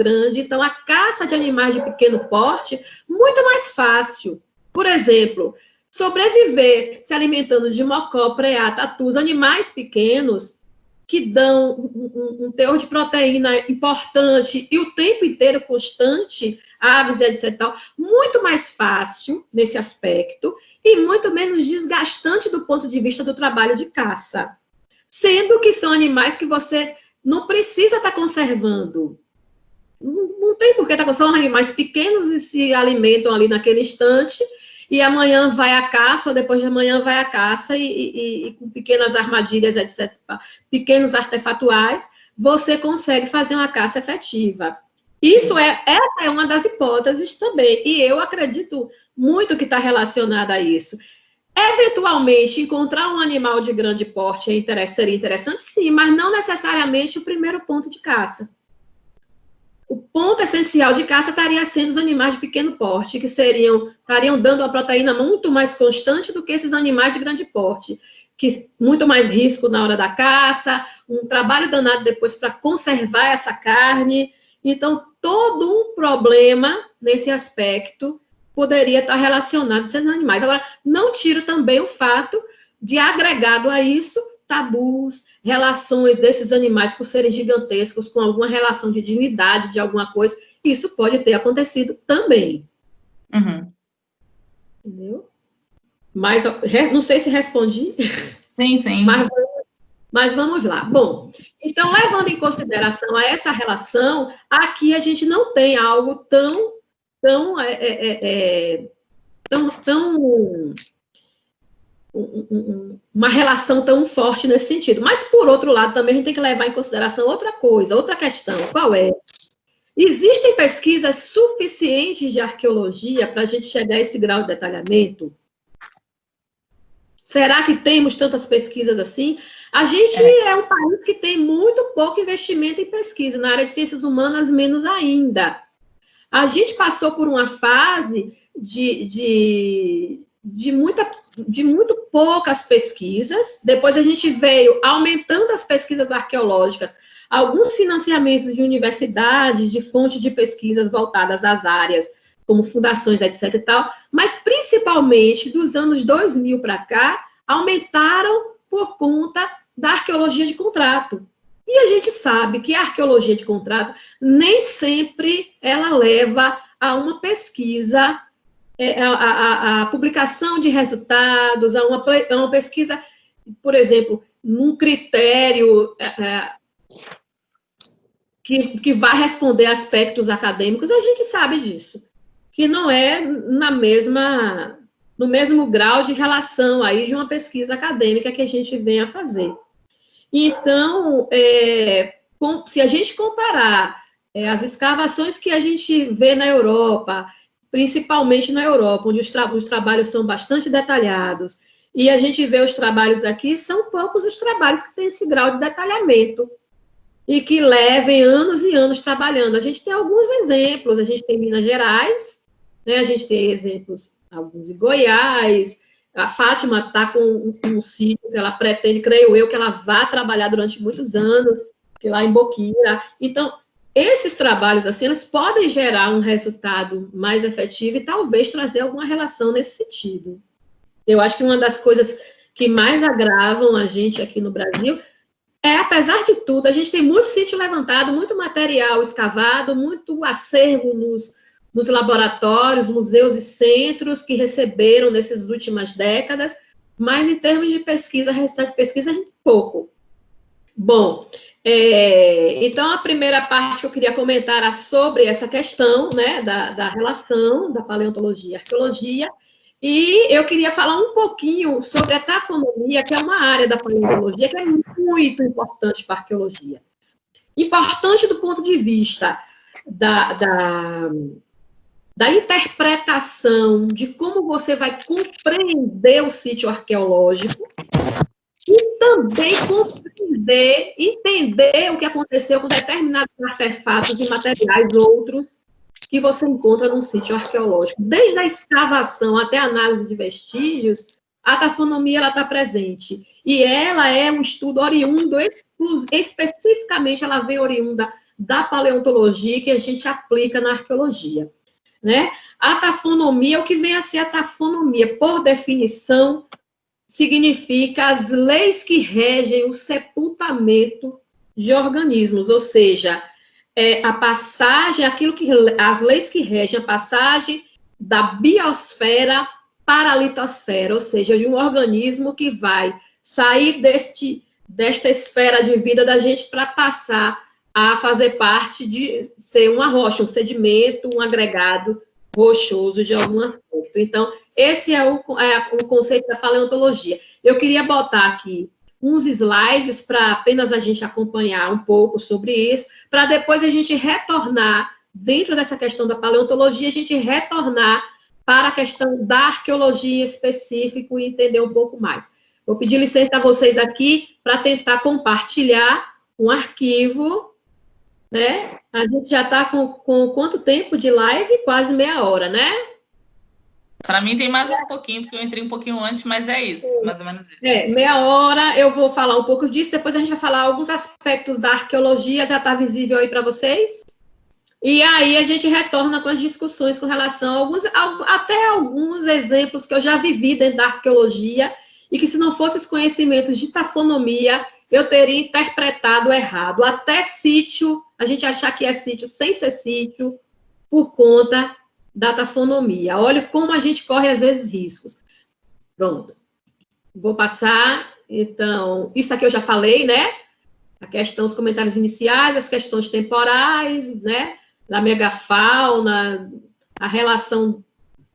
grande, então a caça de animais de pequeno porte, muito mais fácil. Por exemplo, sobreviver se alimentando de mocó, preá, tatus, animais pequenos que dão um teor de proteína importante e o tempo inteiro constante, aves e etc. Muito mais fácil nesse aspecto e muito menos desgastante do ponto de vista do trabalho de caça. Sendo que são animais que você não precisa estar conservando. Não tem por que estar conservando. São animais pequenos e se alimentam ali naquele instante, e amanhã vai à caça, ou depois de amanhã vai à caça, e com pequenas armadilhas, etc., pequenos artefatuais, você consegue fazer uma caça efetiva. Essa é uma das hipóteses também, e eu acredito muito que está relacionada a isso. Eventualmente, encontrar um animal de grande porte seria interessante, sim, mas não necessariamente o primeiro ponto de caça. O ponto essencial de caça estaria sendo os animais de pequeno porte, que estariam dando uma proteína muito mais constante do que esses animais de grande porte, que muito mais risco na hora da caça, um trabalho danado depois para conservar essa carne. Então, todo um problema nesse aspecto poderia estar relacionado a esses animais. Agora, não tiro também o fato de, agregado a isso, tabus, relações desses animais por serem gigantescos, com alguma relação de divindade, de alguma coisa, isso pode ter acontecido também. Uhum. Entendeu? Mas, não sei se respondi. Sim, sim. Mas vamos lá. Bom, então, levando em consideração essa relação, aqui a gente não tem algo tão uma relação tão forte nesse sentido. Mas, por outro lado, também a gente tem que levar em consideração outra coisa, outra questão. Qual é? Existem pesquisas suficientes de arqueologia para a gente chegar a esse grau de detalhamento? Será que temos tantas pesquisas assim? A gente é um país que tem muito pouco investimento em pesquisa, na área de ciências humanas, menos ainda. A gente passou por uma fase de muito poucas pesquisas, depois a gente veio aumentando as pesquisas arqueológicas, alguns financiamentos de universidades, de fontes de pesquisas voltadas às áreas, como fundações, etc. e tal, mas principalmente dos anos 2000 para cá, aumentaram por conta da arqueologia de contrato. E a gente sabe que a arqueologia de contrato nem sempre ela leva a uma pesquisa, a publicação de resultados, a uma pesquisa, por exemplo, num critério que vai responder aspectos acadêmicos, a gente sabe disso, que não é no mesmo grau de relação aí de uma pesquisa acadêmica que a gente vem a fazer. Então, se a gente comparar as escavações que a gente vê na Europa, principalmente na Europa, onde os trabalhos são bastante detalhados, e a gente vê os trabalhos aqui, são poucos os trabalhos que têm esse grau de detalhamento e que levem anos e anos trabalhando. A gente tem alguns exemplos, a gente tem Minas Gerais, né, a gente tem exemplos, alguns em Goiás. A Fátima está com um sítio que ela pretende, creio eu, que ela vá trabalhar durante muitos anos, lá em Boquira. Então, esses trabalhos, assim, eles podem gerar um resultado mais efetivo e talvez trazer alguma relação nesse sentido. Eu acho que uma das coisas que mais agravam a gente aqui no Brasil apesar de tudo, a gente tem muito sítio levantado, muito material escavado, muito acervo nos laboratórios, museus e centros que receberam nessas últimas décadas, mas em termos de pesquisa, resultado de pesquisa, pouco. Bom, então a primeira parte que eu queria comentar era sobre essa questão, né, da relação da paleontologia e arqueologia, e eu queria falar um pouquinho sobre a tafonomia, que é uma área da paleontologia que é muito importante para a arqueologia. Importante do ponto de vista da interpretação de como você vai compreender o sítio arqueológico e também entender o que aconteceu com determinados artefatos e materiais outros que você encontra num sítio arqueológico. Desde a escavação até a análise de vestígios, a tafonomia está presente. E ela é um estudo oriundo, especificamente ela vem oriunda da paleontologia que a gente aplica na arqueologia, né? A tafonomia, o que vem a ser a tafonomia, por definição, significa as leis que regem o sepultamento de organismos, ou seja, a passagem, as leis que regem a passagem da biosfera para a litosfera, ou seja, de um organismo que vai sair desta esfera de vida da gente para passar a fazer parte de ser uma rocha, um sedimento, um agregado rochoso de algum aspecto. Então, esse é o conceito da paleontologia. Eu queria botar aqui uns slides para apenas a gente acompanhar um pouco sobre isso, para depois a gente retornar, dentro dessa questão da paleontologia, a gente retornar para a questão da arqueologia em específico e entender um pouco mais. Vou pedir licença a vocês aqui para tentar compartilhar um arquivo, né? A gente já está com quanto tempo de live? Quase meia hora, né? Para mim tem mais um pouquinho, porque eu entrei um pouquinho antes, mas é isso, mais ou menos isso. Meia hora, eu vou falar um pouco disso, depois a gente vai falar alguns aspectos da arqueologia, já está visível aí para vocês? E aí a gente retorna com as discussões com relação a até alguns exemplos que eu já vivi dentro da arqueologia, e que se não fossem os conhecimentos de tafonomia, eu teria interpretado errado. Até sítio, a gente achar que é sítio sem ser sítio, por conta da tafonomia. Olha como a gente corre, às vezes, riscos. Pronto. Vou passar, então, isso aqui eu já falei, né? A questão, os comentários iniciais, as questões temporais, né? Da megafauna, a relação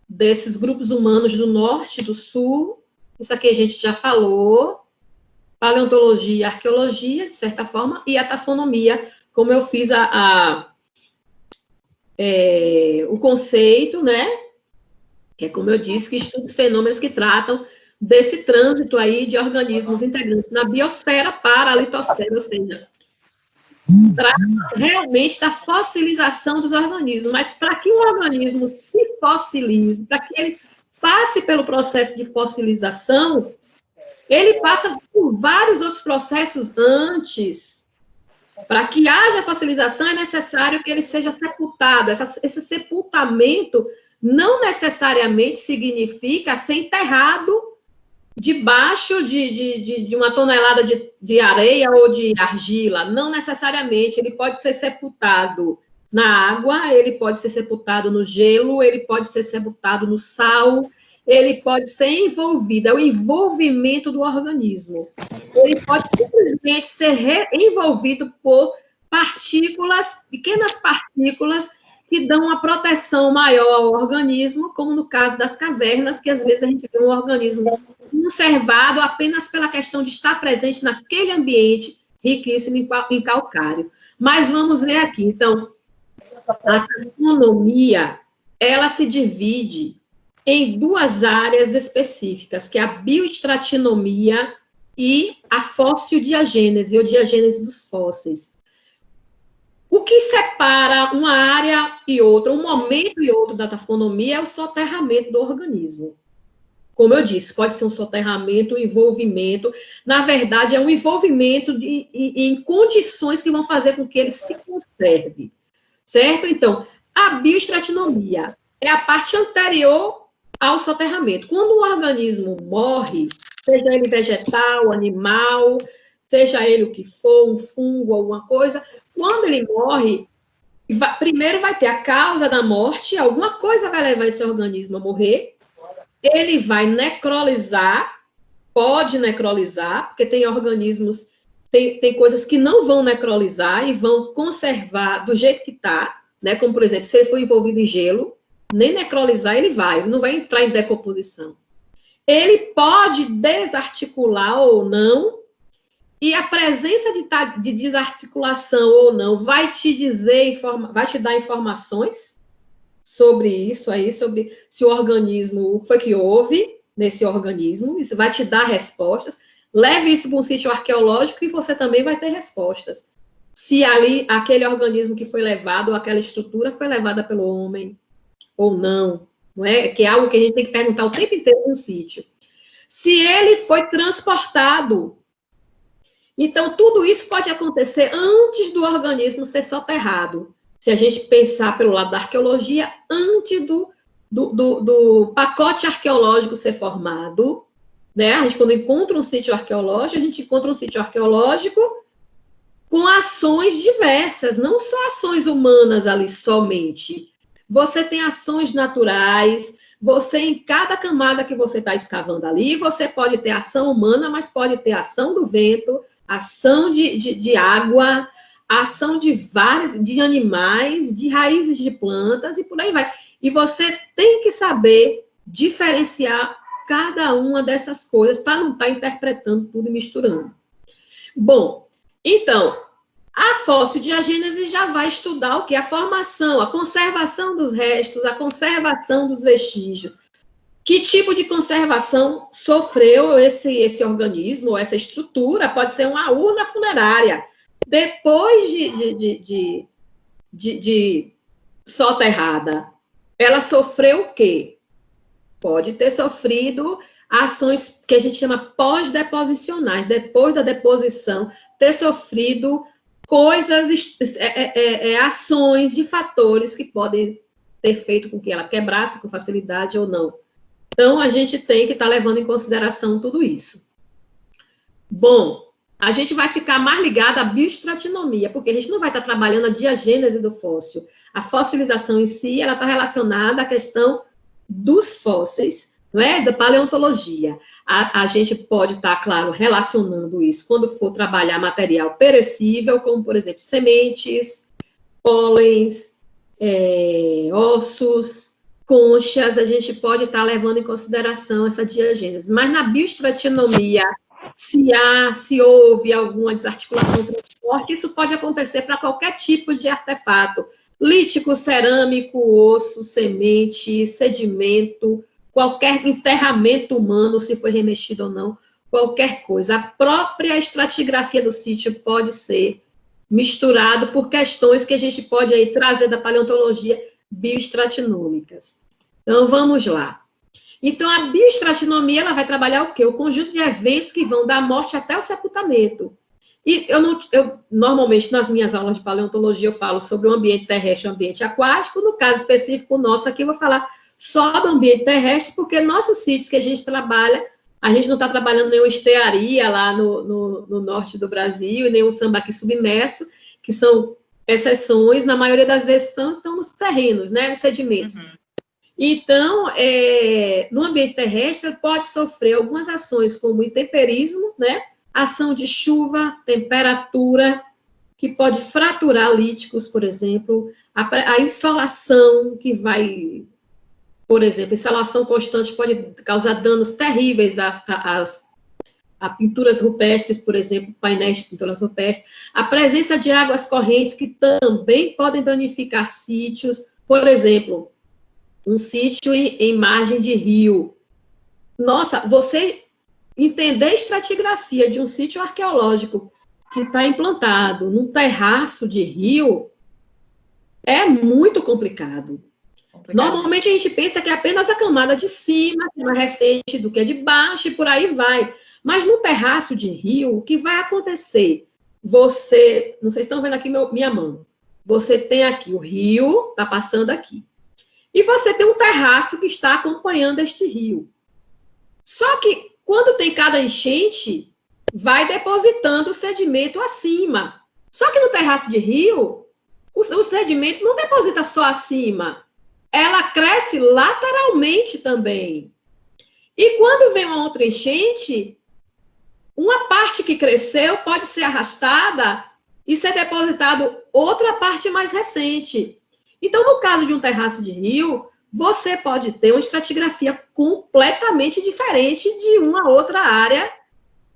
desses grupos humanos do norte e do sul. Isso aqui a gente já falou. Paleontologia e arqueologia, de certa forma, e a tafonomia, como eu fiz o conceito, né? Que é, como eu disse, que estuda os fenômenos que tratam desse trânsito aí de organismos integrantes na biosfera para a litosfera, ou seja, trata realmente da fossilização dos organismos, mas para que um organismo se fossilize, para que ele passe pelo processo de fossilização, ele passa por vários outros processos antes. Para que haja fossilização, é necessário que ele seja sepultado. Esse sepultamento não necessariamente significa ser enterrado debaixo de uma tonelada de areia ou de argila. Não necessariamente. Ele pode ser sepultado na água, ele pode ser sepultado no gelo, ele pode ser sepultado no sal, ele pode ser envolvido, é o envolvimento do organismo. Ele pode simplesmente ser envolvido por partículas, pequenas partículas, que dão uma proteção maior ao organismo, como no caso das cavernas, que às vezes a gente vê um organismo conservado apenas pela questão de estar presente naquele ambiente riquíssimo em calcário. Mas vamos ver aqui. Então, a taxonomia, ela se divide em duas áreas específicas, que é a bioestratinomia e a fossil-diagênese, ou diagênese dos fósseis. O que separa uma área e outra, um momento e outro da tafonomia é o soterramento do organismo. Como eu disse, pode ser um soterramento, um envolvimento. Na verdade, é um envolvimento em condições que vão fazer com que ele se conserve. Certo? Então, a bioestratinomia é a parte anterior ao soterramento. Quando um organismo morre, seja ele vegetal, animal, seja ele o que for, um fungo, alguma coisa, quando ele morre, primeiro vai ter a causa da morte, alguma coisa vai levar esse organismo a morrer, ele vai necrolizar, pode necrolizar, porque tem organismos, tem coisas que não vão necrolizar e vão conservar do jeito que está, né? Como, por exemplo, se ele for envolvido em gelo, nem necrolizar ele não vai entrar em decomposição. Ele pode desarticular ou não, e a presença de desarticulação ou não vai te dizer, vai te dar informações sobre isso aí, sobre se o organismo, o que foi que houve nesse organismo, isso vai te dar respostas. Leve isso para um sítio arqueológico e você também vai ter respostas. Se ali, aquele organismo que foi levado, ou aquela estrutura foi levada pelo homem ou não, não é? Que é algo que a gente tem que perguntar o tempo inteiro no sítio. Se ele foi transportado, Então, tudo isso pode acontecer antes do organismo ser soterrado. Se a gente pensar pelo lado da arqueologia, antes do pacote arqueológico ser formado, né? A gente, quando encontra um sítio arqueológico, a gente encontra um sítio arqueológico com ações diversas, não só ações humanas ali somente. Você tem ações naturais, você, em cada camada que você está escavando ali, você pode ter ação humana, mas pode ter ação do vento, ação de água, ação de animais, de raízes de plantas, e por aí vai. E você tem que saber diferenciar cada uma dessas coisas para não estar interpretando tudo e misturando. Bom, então, a fossil-diagênese já vai estudar o que? A formação, a conservação dos restos, a conservação dos vestígios. Que tipo de conservação sofreu esse organismo, ou essa estrutura? Pode ser uma urna funerária. Depois de soterrada, ela sofreu o quê? Pode ter sofrido ações que a gente chama pós-deposicionais, depois da deposição, ter sofrido coisas, ações de fatores que podem ter feito com que ela quebrasse com facilidade ou não. Então, a gente tem que estar levando em consideração tudo isso. Bom, a gente vai ficar mais ligado à bioestratinomia, porque a gente não vai estar trabalhando a diagênese do fóssil. A fossilização em si, ela está relacionada à questão dos fósseis, não é? Da paleontologia. A gente pode estar, claro, relacionando isso quando for trabalhar material perecível, como, por exemplo, sementes, pólens, ossos, conchas, a gente pode estar levando em consideração essa diagênese. Mas na bioestratinomia, se houve alguma desarticulação do transporte, isso pode acontecer para qualquer tipo de artefato, lítico, cerâmico, osso, semente, sedimento, qualquer enterramento humano, se foi remexido ou não, qualquer coisa. A própria estratigrafia do sítio pode ser misturado por questões que a gente pode aí trazer da paleontologia bioestratinômicas. Então, vamos lá. Então, a bioestratinomia, ela vai trabalhar o quê? O conjunto de eventos que vão da morte até o sepultamento. E eu normalmente, nas minhas aulas de paleontologia, eu falo sobre o ambiente terrestre e o ambiente aquático. No caso específico nosso aqui, eu vou falar só do ambiente terrestre, porque nossos sítios que a gente trabalha, a gente não está trabalhando nenhuma estearia lá no norte do Brasil, e nenhum sambaqui submerso, que são exceções, na maioria das vezes estão nos terrenos, né, nos sedimentos. Uhum. Então, no ambiente terrestre, pode sofrer algumas ações, como intemperismo, né, ação de chuva, temperatura, que pode fraturar líticos, por exemplo, a insolação, que vai, por exemplo, insolação constante pode causar danos terríveis a pinturas rupestres, por exemplo, painéis de pinturas rupestres, a presença de águas correntes, que também podem danificar sítios, por exemplo, um sítio em margem de rio. Nossa, você entender a estratigrafia de um sítio arqueológico que está implantado num terraço de rio é muito complicado. Normalmente a gente pensa que é apenas a camada de cima, que é mais recente do que a de baixo, e por aí vai. Mas no terraço de rio, o que vai acontecer? Vocês estão vendo aqui minha mão. Você tem aqui o rio, está passando aqui. E você tem um terraço que está acompanhando este rio. Só que, quando tem cada enchente, vai depositando o sedimento acima. Só que no terraço de rio, o sedimento não deposita só acima. Ela cresce lateralmente também. E quando vem uma outra enchente, uma parte que cresceu pode ser arrastada e ser depositado outra parte mais recente. Então, no caso de um terraço de rio, você pode ter uma estratigrafia completamente diferente de uma outra área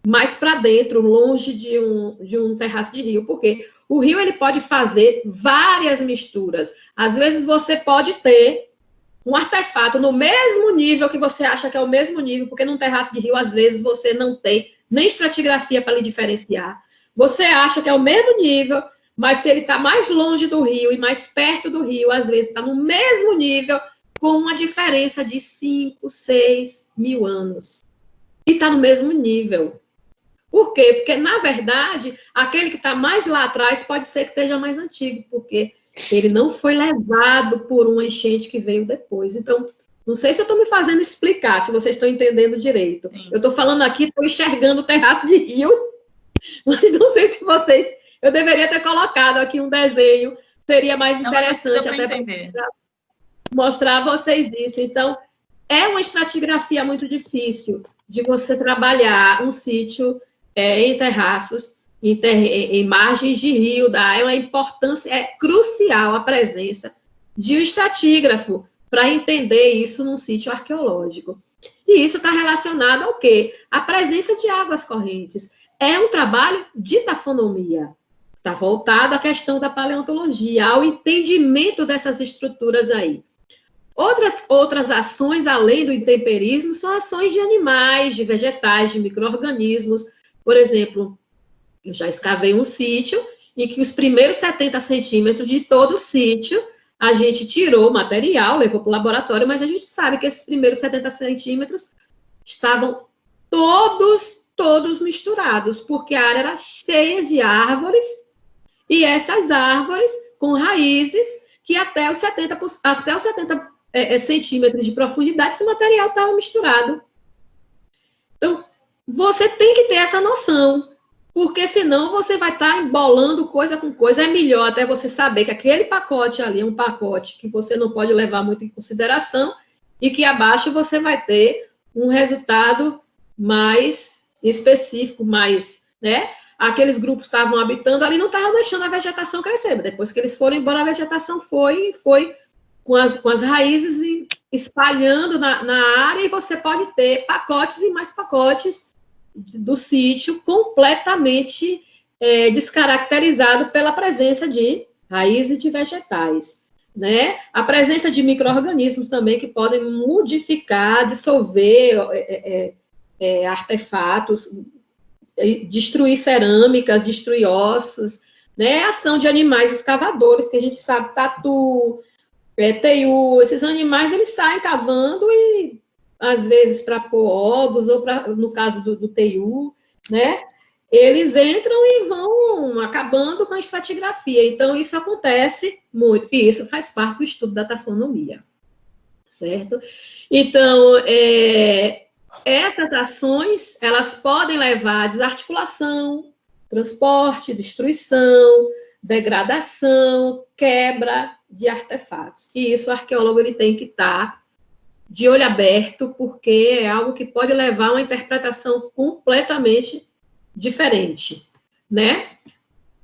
mais para dentro, longe de um terraço de rio, porque o rio ele pode fazer várias misturas. Às vezes você pode ter um artefato no mesmo nível que você acha que é o mesmo nível, porque num terraço de rio, às vezes, você não tem nem estratigrafia para lhe diferenciar. Você acha que é o mesmo nível, mas se ele está mais longe do rio e mais perto do rio, às vezes está no mesmo nível, com uma diferença de 5, 6 mil anos. E está no mesmo nível. Por quê? Porque, na verdade, aquele que está mais lá atrás pode ser que esteja mais antigo, porque ele não foi levado por uma enchente que veio depois. Então, não sei se eu estou me fazendo explicar, se vocês estão entendendo direito. Sim. Eu estou falando aqui, estou enxergando o terraço de rio, mas não sei se vocês... Eu deveria ter colocado aqui um desenho, seria mais interessante até para mostrar a vocês isso. Então, é uma estratigrafia muito difícil de você trabalhar um sítio em terraços, em margens de rio, é uma importância, é crucial a presença de um estratígrafo para entender isso num sítio arqueológico. E isso está relacionado ao quê? A presença de águas correntes. É um trabalho de tafonomia. Está voltado à questão da paleontologia, ao entendimento dessas estruturas aí. Outras ações, além do intemperismo, são ações de animais, de vegetais, de micro-organismos. Por exemplo, eu já escavei um sítio em que os primeiros 70 centímetros de todo o sítio, a gente tirou o material, levou para o laboratório, mas a gente sabe que esses primeiros 70 centímetros estavam todos misturados, porque a área era cheia de árvores, e essas árvores com raízes que até os 70 centímetros de profundidade, esse material estava misturado. Então, você tem que ter essa noção, porque senão você vai estar embolando coisa com coisa. É melhor até você saber que aquele pacote ali é um pacote que você não pode levar muito em consideração e que abaixo você vai ter um resultado mais específico, mais, né? Aqueles grupos estavam habitando ali, não estavam deixando a vegetação crescer. Depois que eles foram embora, a vegetação foi com as raízes espalhando na área, e você pode ter pacotes e mais pacotes do sítio completamente descaracterizado pela presença de raízes de vegetais, né? A presença de micro-organismos também que podem modificar, dissolver artefatos, destruir cerâmicas, destruir ossos, né? A ação de animais escavadores, que a gente sabe, tatu, teiu, esses animais, eles saem cavando e, às vezes, para pôr ovos, ou no caso do teiu, né? Eles entram e vão acabando com a estratigrafia. Então, isso acontece muito, e isso faz parte do estudo da tafonomia, certo? Então, essas ações, elas podem levar a desarticulação, transporte, destruição, degradação, quebra de artefatos. E isso o arqueólogo ele tem que estar de olho aberto, porque é algo que pode levar a uma interpretação completamente diferente, né?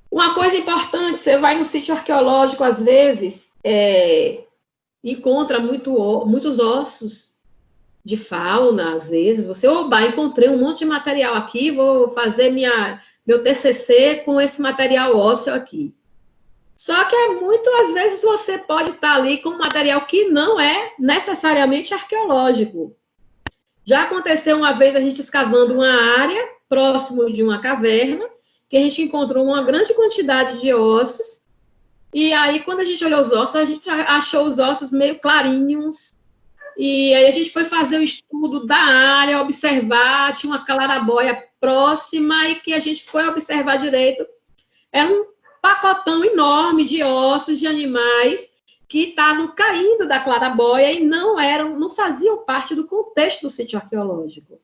Uma coisa importante, você vai no sítio arqueológico, às vezes, encontra muitos ossos de fauna, às vezes, você, encontrei um monte de material aqui, vou fazer meu TCC com esse material ósseo aqui. Só que às vezes, você pode estar ali com um material que não é necessariamente arqueológico. Já aconteceu uma vez a gente escavando uma área próximo de uma caverna, que a gente encontrou uma grande quantidade de ossos, e aí, quando a gente olhou os ossos, a gente achou os ossos meio clarinhos, e aí a gente foi fazer o estudo da área, observar, tinha uma clarabóia próxima, e que a gente foi observar direito, era um pacotão enorme de ossos de animais que estavam caindo da clarabóia e não faziam parte do contexto do sítio arqueológico.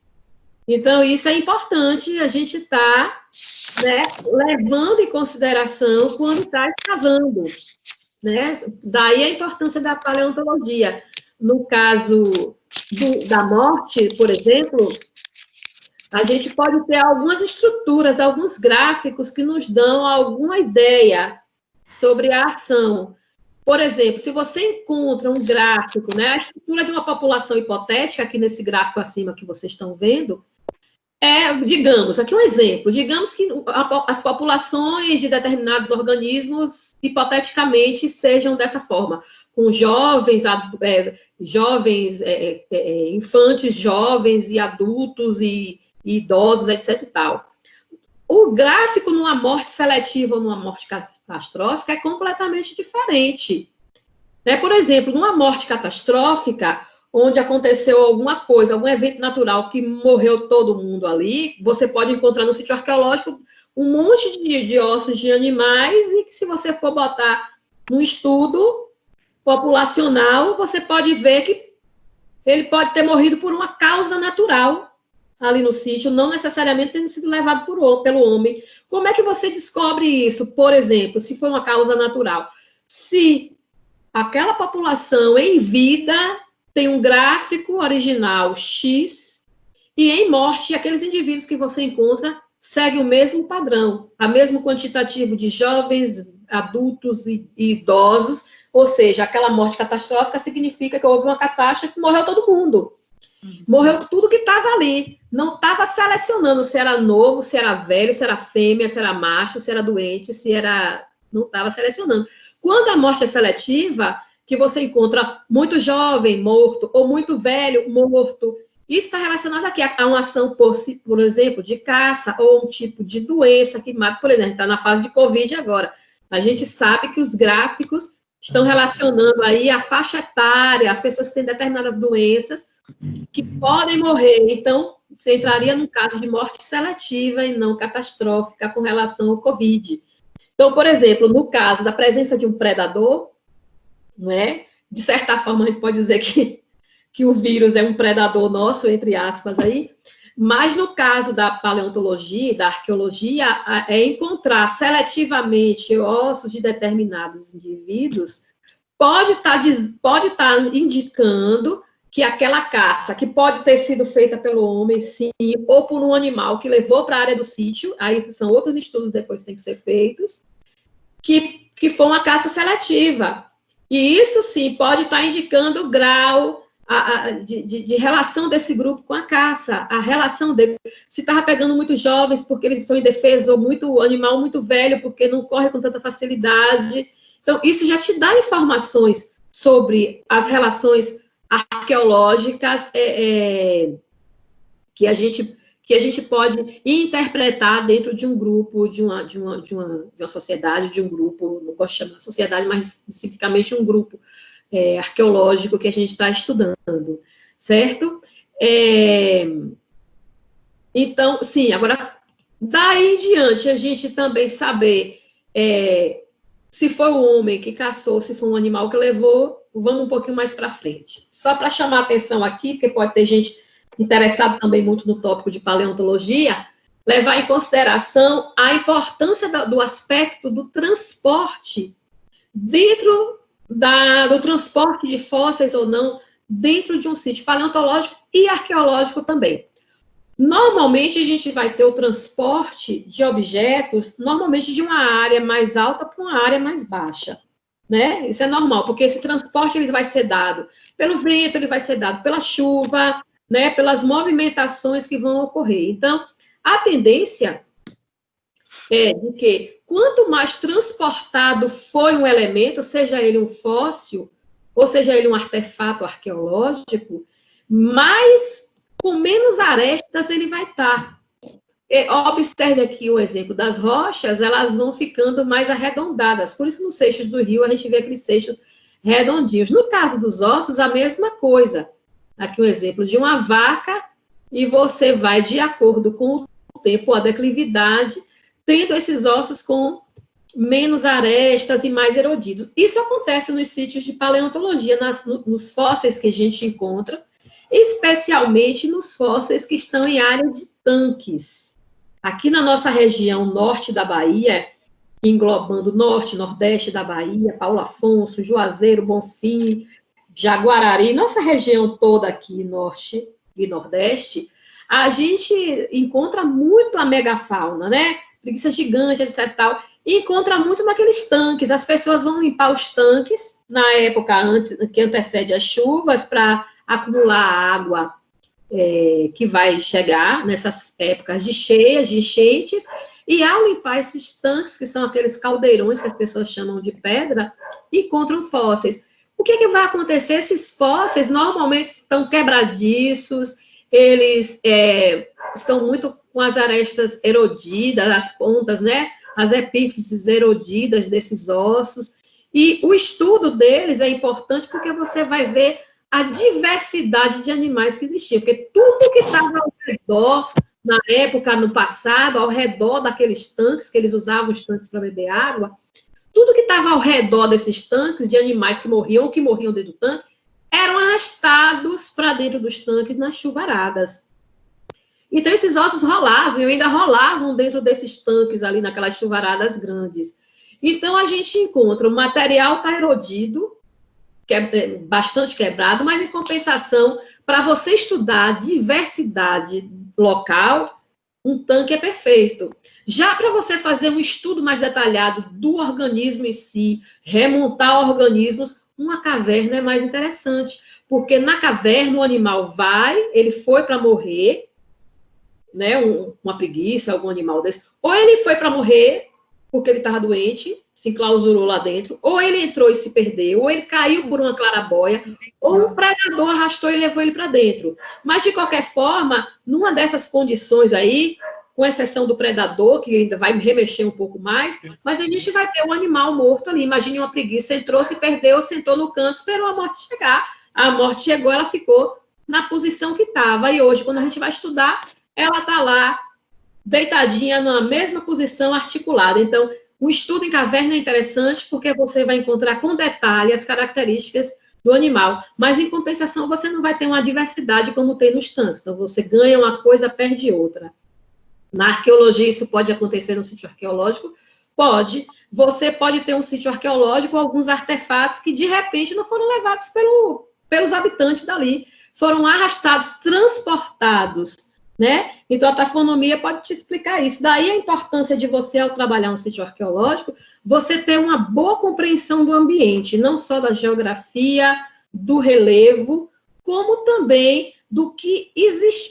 Então, isso é importante a gente estar levando em consideração quando está escavando, né? Daí a importância da paleontologia. No caso da morte, por exemplo, a gente pode ter algumas estruturas, alguns gráficos que nos dão alguma ideia sobre a ação. Por exemplo, se você encontra um gráfico, né, a estrutura de uma população hipotética, aqui nesse gráfico acima que vocês estão vendo, digamos, aqui um exemplo, digamos que as populações de determinados organismos, hipoteticamente, sejam dessa forma, com jovens, infantes jovens e adultos e idosos, etc. e tal. O gráfico numa morte seletiva ou numa morte catastrófica é completamente diferente. Né? Por exemplo, numa morte catastrófica, onde aconteceu alguma coisa, algum evento natural que morreu todo mundo ali, você pode encontrar no sítio arqueológico um monte de ossos de animais e que se você for botar num estudo populacional, você pode ver que ele pode ter morrido por uma causa natural ali no sítio, não necessariamente tendo sido levado pelo homem. Como é que você descobre isso? Por exemplo, se for uma causa natural. Se aquela população em vida tem um gráfico original X e em morte, aqueles indivíduos que você encontra seguem o mesmo padrão, o mesmo quantitativo de jovens, adultos e idosos, ou seja, aquela morte catastrófica significa que houve uma catástrofe, morreu todo mundo. Morreu tudo que estava ali. Não estava selecionando se era novo, se era velho, se era fêmea, se era macho, se era doente, se era... Não estava selecionando. Quando a morte é seletiva, que você encontra muito jovem morto ou muito velho morto, isso está relacionado aqui a uma ação, por exemplo, de caça ou um tipo de doença que mata. Por exemplo, está na fase de Covid agora. A gente sabe que os gráficos estão relacionando aí a faixa etária, as pessoas que têm determinadas doenças que podem morrer. Então, você entraria num caso de morte seletiva e não catastrófica com relação ao Covid. Então, por exemplo, no caso da presença de um predador, não é? De certa forma, a gente pode dizer que o vírus é um predador nosso, entre aspas, aí, mas no caso da paleontologia, da arqueologia, é encontrar seletivamente ossos de determinados indivíduos, pode estar indicando que aquela caça, que pode ter sido feita pelo homem, sim, ou por um animal que levou para a área do sítio, aí são outros estudos depois que têm que ser feitos, que foi uma caça seletiva. E isso, sim, pode estar indicando o grau de relação desse grupo com a caça, a relação dele. Se estava pegando muitos jovens porque eles são indefesos, ou muito animal muito velho porque não corre com tanta facilidade. Então, isso já te dá informações sobre as relações arqueológicas que a gente pode interpretar dentro de um grupo, de uma sociedade, de um grupo, não posso chamar sociedade, mas especificamente um grupo arqueológico que a gente está estudando, certo? Então, sim, agora, daí em diante, a gente também saber se foi o homem que caçou, se foi um animal que levou, vamos um pouquinho mais para frente. Só para chamar a atenção aqui, porque pode ter gente interessada também muito no tópico de paleontologia, levar em consideração a importância do aspecto do transporte dentro do transporte de fósseis ou não, dentro de um sítio paleontológico e arqueológico também. Normalmente, a gente vai ter o transporte de objetos, normalmente de uma área mais alta para uma área mais baixa, né? Isso é normal, porque esse transporte ele vai ser dado pelo vento, ele vai ser dado pela chuva, né? Pelas movimentações que vão ocorrer. Então, a tendência é de que quanto mais transportado foi um elemento, seja ele um fóssil, ou seja ele um artefato arqueológico, com menos arestas ele vai estar. Observe aqui o exemplo das rochas, elas vão ficando mais arredondadas. Por isso, nos seixos do rio, a gente vê aqueles seixos redondinhos. No caso dos ossos, a mesma coisa. Aqui um exemplo de uma vaca, e você vai, de acordo com o tempo, a declividade, tendo esses ossos com menos arestas e mais erodidos. Isso acontece nos sítios de paleontologia, nos fósseis que a gente encontra, especialmente nos fósseis que estão em área de tanques. Aqui na nossa região norte da Bahia, englobando norte, nordeste da Bahia, Paulo Afonso, Juazeiro, Bonfim, Jaguarari, nossa região toda aqui, norte e nordeste, a gente encontra muito a megafauna, né? Preguiça gigante, etc. Tal, e encontra muito naqueles tanques. As pessoas vão limpar os tanques na época que antecede as chuvas para acumular água que vai chegar nessas épocas de cheias, de enchentes, e ao limpar esses tanques, que são aqueles caldeirões que as pessoas chamam de pedra, encontram fósseis. O que vai acontecer? Esses fósseis normalmente estão quebradiços, eles estão muito com as arestas erodidas, as pontas, né? As epífises erodidas desses ossos, e o estudo deles é importante porque você vai ver a diversidade de animais que existia, porque tudo que estava ao redor, na época, no passado, ao redor daqueles tanques, que eles usavam os tanques para beber água, tudo que estava ao redor desses tanques, de animais que morriam ou que morriam dentro do tanque, eram arrastados para dentro dos tanques nas chuvaradas. Então, esses ossos rolavam, e ainda rolavam dentro desses tanques ali, naquelas chuvaradas grandes. Então, a gente encontra o material está erodido, bastante quebrado, mas, em compensação, para você estudar a diversidade local, um tanque é perfeito. Já para você fazer um estudo mais detalhado do organismo em si, remontar organismos, uma caverna é mais interessante, porque na caverna o animal vai, ele foi para morrer, né, uma preguiça, algum animal desse, ou ele foi para morrer porque ele estava doente, se enclausurou lá dentro, ou ele entrou e se perdeu, ou ele caiu por uma clarabóia, ou um predador arrastou e levou ele para dentro. Mas, de qualquer forma, numa dessas condições aí, com exceção do predador, que ainda vai remexer um pouco mais, mas a gente vai ter um animal morto ali. Imagine uma preguiça, entrou, se perdeu, sentou no canto, esperou a morte chegar. A morte chegou, ela ficou na posição que estava. E hoje, quando a gente vai estudar, ela está lá, deitadinha na mesma posição, articulada. Então, o estudo em caverna é interessante porque você vai encontrar com detalhe as características do animal, mas, em compensação, você não vai ter uma diversidade como tem nos tanques. Então, você ganha uma coisa, perde outra. Na arqueologia, isso pode acontecer no sítio arqueológico? Pode. Você pode ter um sítio arqueológico, alguns artefatos que, de repente, não foram levados pelos habitantes dali. Foram arrastados, transportados, né? Então, a tafonomia pode te explicar isso. Daí a importância de você, ao trabalhar um sítio arqueológico, você ter uma boa compreensão do ambiente, não só da geografia, do relevo, como também do que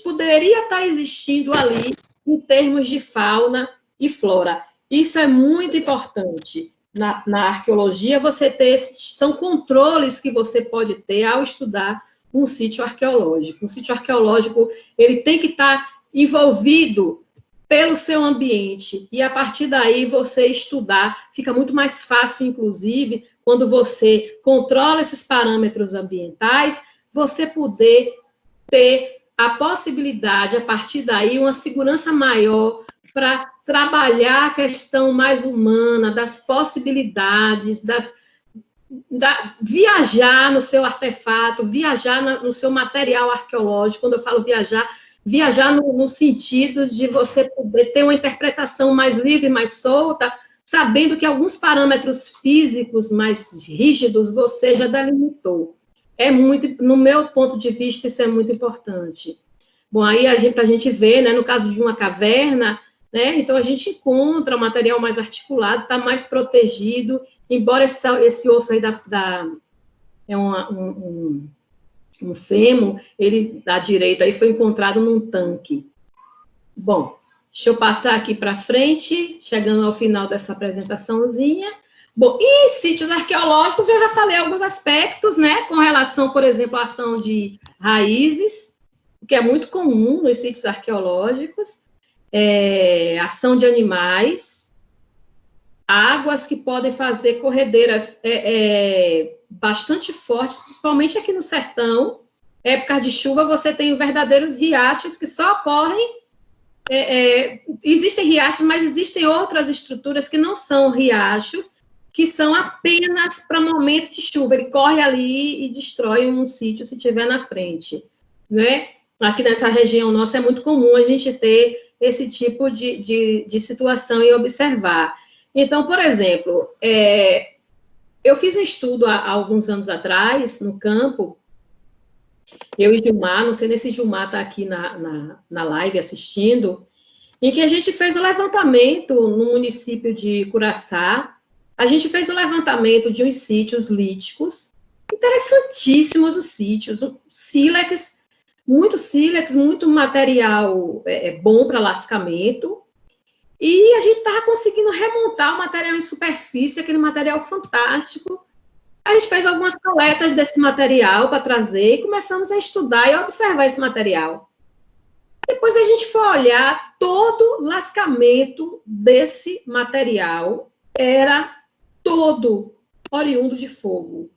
poderia estar existindo ali em termos de fauna e flora. Isso é muito importante. Na arqueologia, você ter são controles que você pode ter ao estudar um sítio arqueológico. Um sítio arqueológico, ele tem que estar envolvido pelo seu ambiente, e a partir daí você estudar, fica muito mais fácil, inclusive, quando você controla esses parâmetros ambientais, você poder ter a possibilidade, a partir daí, uma segurança maior para trabalhar a questão mais humana, das possibilidades, viajar no seu artefato, viajar no seu material arqueológico. Quando eu falo viajar no sentido de você poder ter uma interpretação mais livre, mais solta, sabendo que alguns parâmetros físicos mais rígidos você já delimitou. No meu ponto de vista, isso é muito importante. Bom, aí para a gente ver, né, no caso de uma caverna, né, então a gente encontra o material mais articulado, está mais protegido, embora esse osso aí é um fêmur, ele da direita aí foi encontrado num tanque. Bom, deixa eu passar aqui para frente, chegando ao final dessa apresentaçãozinha. Bom, e sítios arqueológicos, eu já falei alguns aspectos, né, com relação, por exemplo, à ação de raízes, que é muito comum nos sítios arqueológicos, ação de animais, águas que podem fazer corredeiras bastante fortes, principalmente aqui no sertão. Época de chuva, você tem verdadeiros riachos que só ocorrem. Existem riachos, mas existem outras estruturas que não são riachos, que são apenas para momento de chuva. Ele corre ali e destrói um sítio se tiver na frente, né? Aqui nessa região nossa é muito comum a gente ter esse tipo de situação e observar. Então, por exemplo, eu fiz um estudo há alguns anos atrás, no campo, eu e Gilmar, não sei se Gilmar está aqui na live assistindo, em que a gente fez o levantamento no município de Curaçá. A gente fez o levantamento de uns sítios líticos, interessantíssimos os sítios, sílex, muito material bom para lascamento, e a gente estava conseguindo remontar o material em superfície, aquele material fantástico. A gente fez algumas coletas desse material para trazer e começamos a estudar e a observar esse material. Depois a gente foi olhar, todo lascamento desse material era todo oriundo de fogo.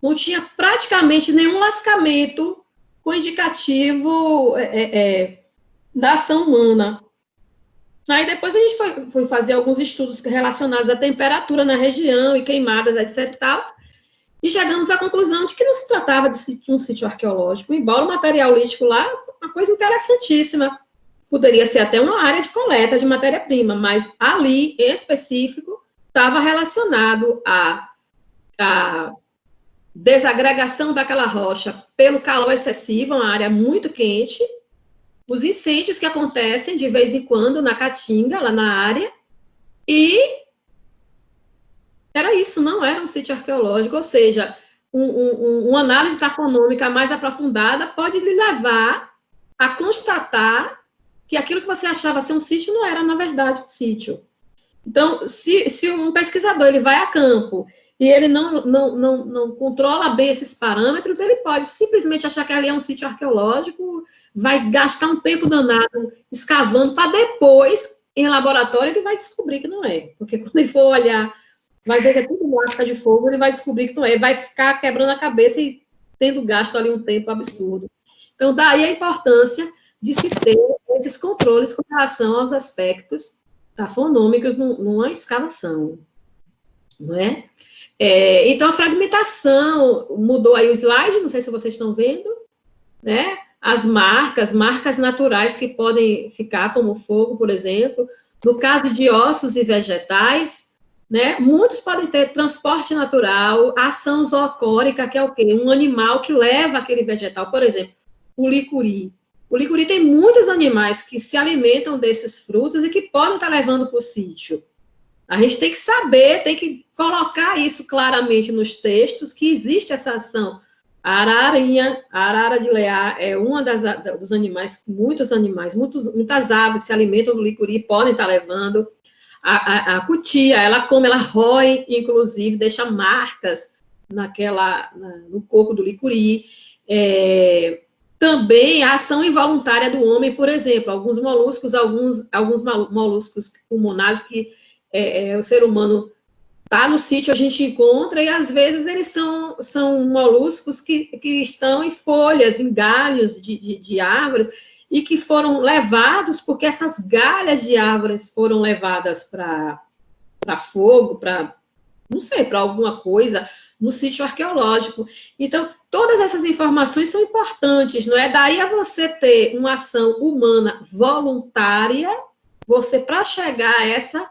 não tinha praticamente nenhum lascamento com indicativo da ação humana. Aí depois a gente foi fazer alguns estudos relacionados à temperatura na região e queimadas, etc. e tal, e chegamos à conclusão de que não se tratava de um sítio arqueológico, embora o material lítico lá, uma coisa interessantíssima, poderia ser até uma área de coleta de matéria-prima, mas ali, em específico, estava relacionado à desagregação daquela rocha pelo calor excessivo, uma área muito quente, os incêndios que acontecem de vez em quando na Caatinga, lá na área, e era isso, não era um sítio arqueológico, ou seja, uma análise taxonômica mais aprofundada pode lhe levar a constatar que aquilo que você achava ser um sítio não era, na verdade, um sítio. Então, se um pesquisador ele vai a campo e ele não controla bem esses parâmetros, ele pode simplesmente achar que ali é um sítio arqueológico, vai gastar um tempo danado escavando, para depois, em laboratório, ele vai descobrir que não é. Porque quando ele for olhar, vai ver que é tudo lasca de fogo, ele vai descobrir que não é. Ele vai ficar quebrando a cabeça e tendo gasto ali um tempo absurdo. Então, daí a importância de se ter esses controles com relação aos aspectos tafonômicos numa escavação. Não é? Então, a fragmentação, mudou aí o slide, não sei se vocês estão vendo, né? As marcas naturais que podem ficar, como fogo, por exemplo. No caso de ossos e vegetais, né? Muitos podem ter transporte natural, ação zoocórica, que é o quê? Um animal que leva aquele vegetal, por exemplo, o licuri. O licuri tem muitos animais que se alimentam desses frutos e que podem estar levando para o sítio. A gente tem que saber, tem que colocar isso claramente nos textos, que existe essa ação. A arara de Leá é uma dos animais, muitas aves se alimentam do licuri, podem estar levando. A cutia, ela come, ela rói, inclusive, deixa marcas no coco do licuri. Também a ação involuntária do homem, por exemplo, alguns moluscos pulmonares que o ser humano está no sítio, a gente encontra, e às vezes eles são moluscos que estão em folhas, em galhos de árvores, e que foram levados, porque essas galhas de árvores foram levadas para fogo, para alguma coisa, no sítio arqueológico. Então, todas essas informações são importantes, não é? Daí a você ter uma ação humana voluntária, para chegar a essa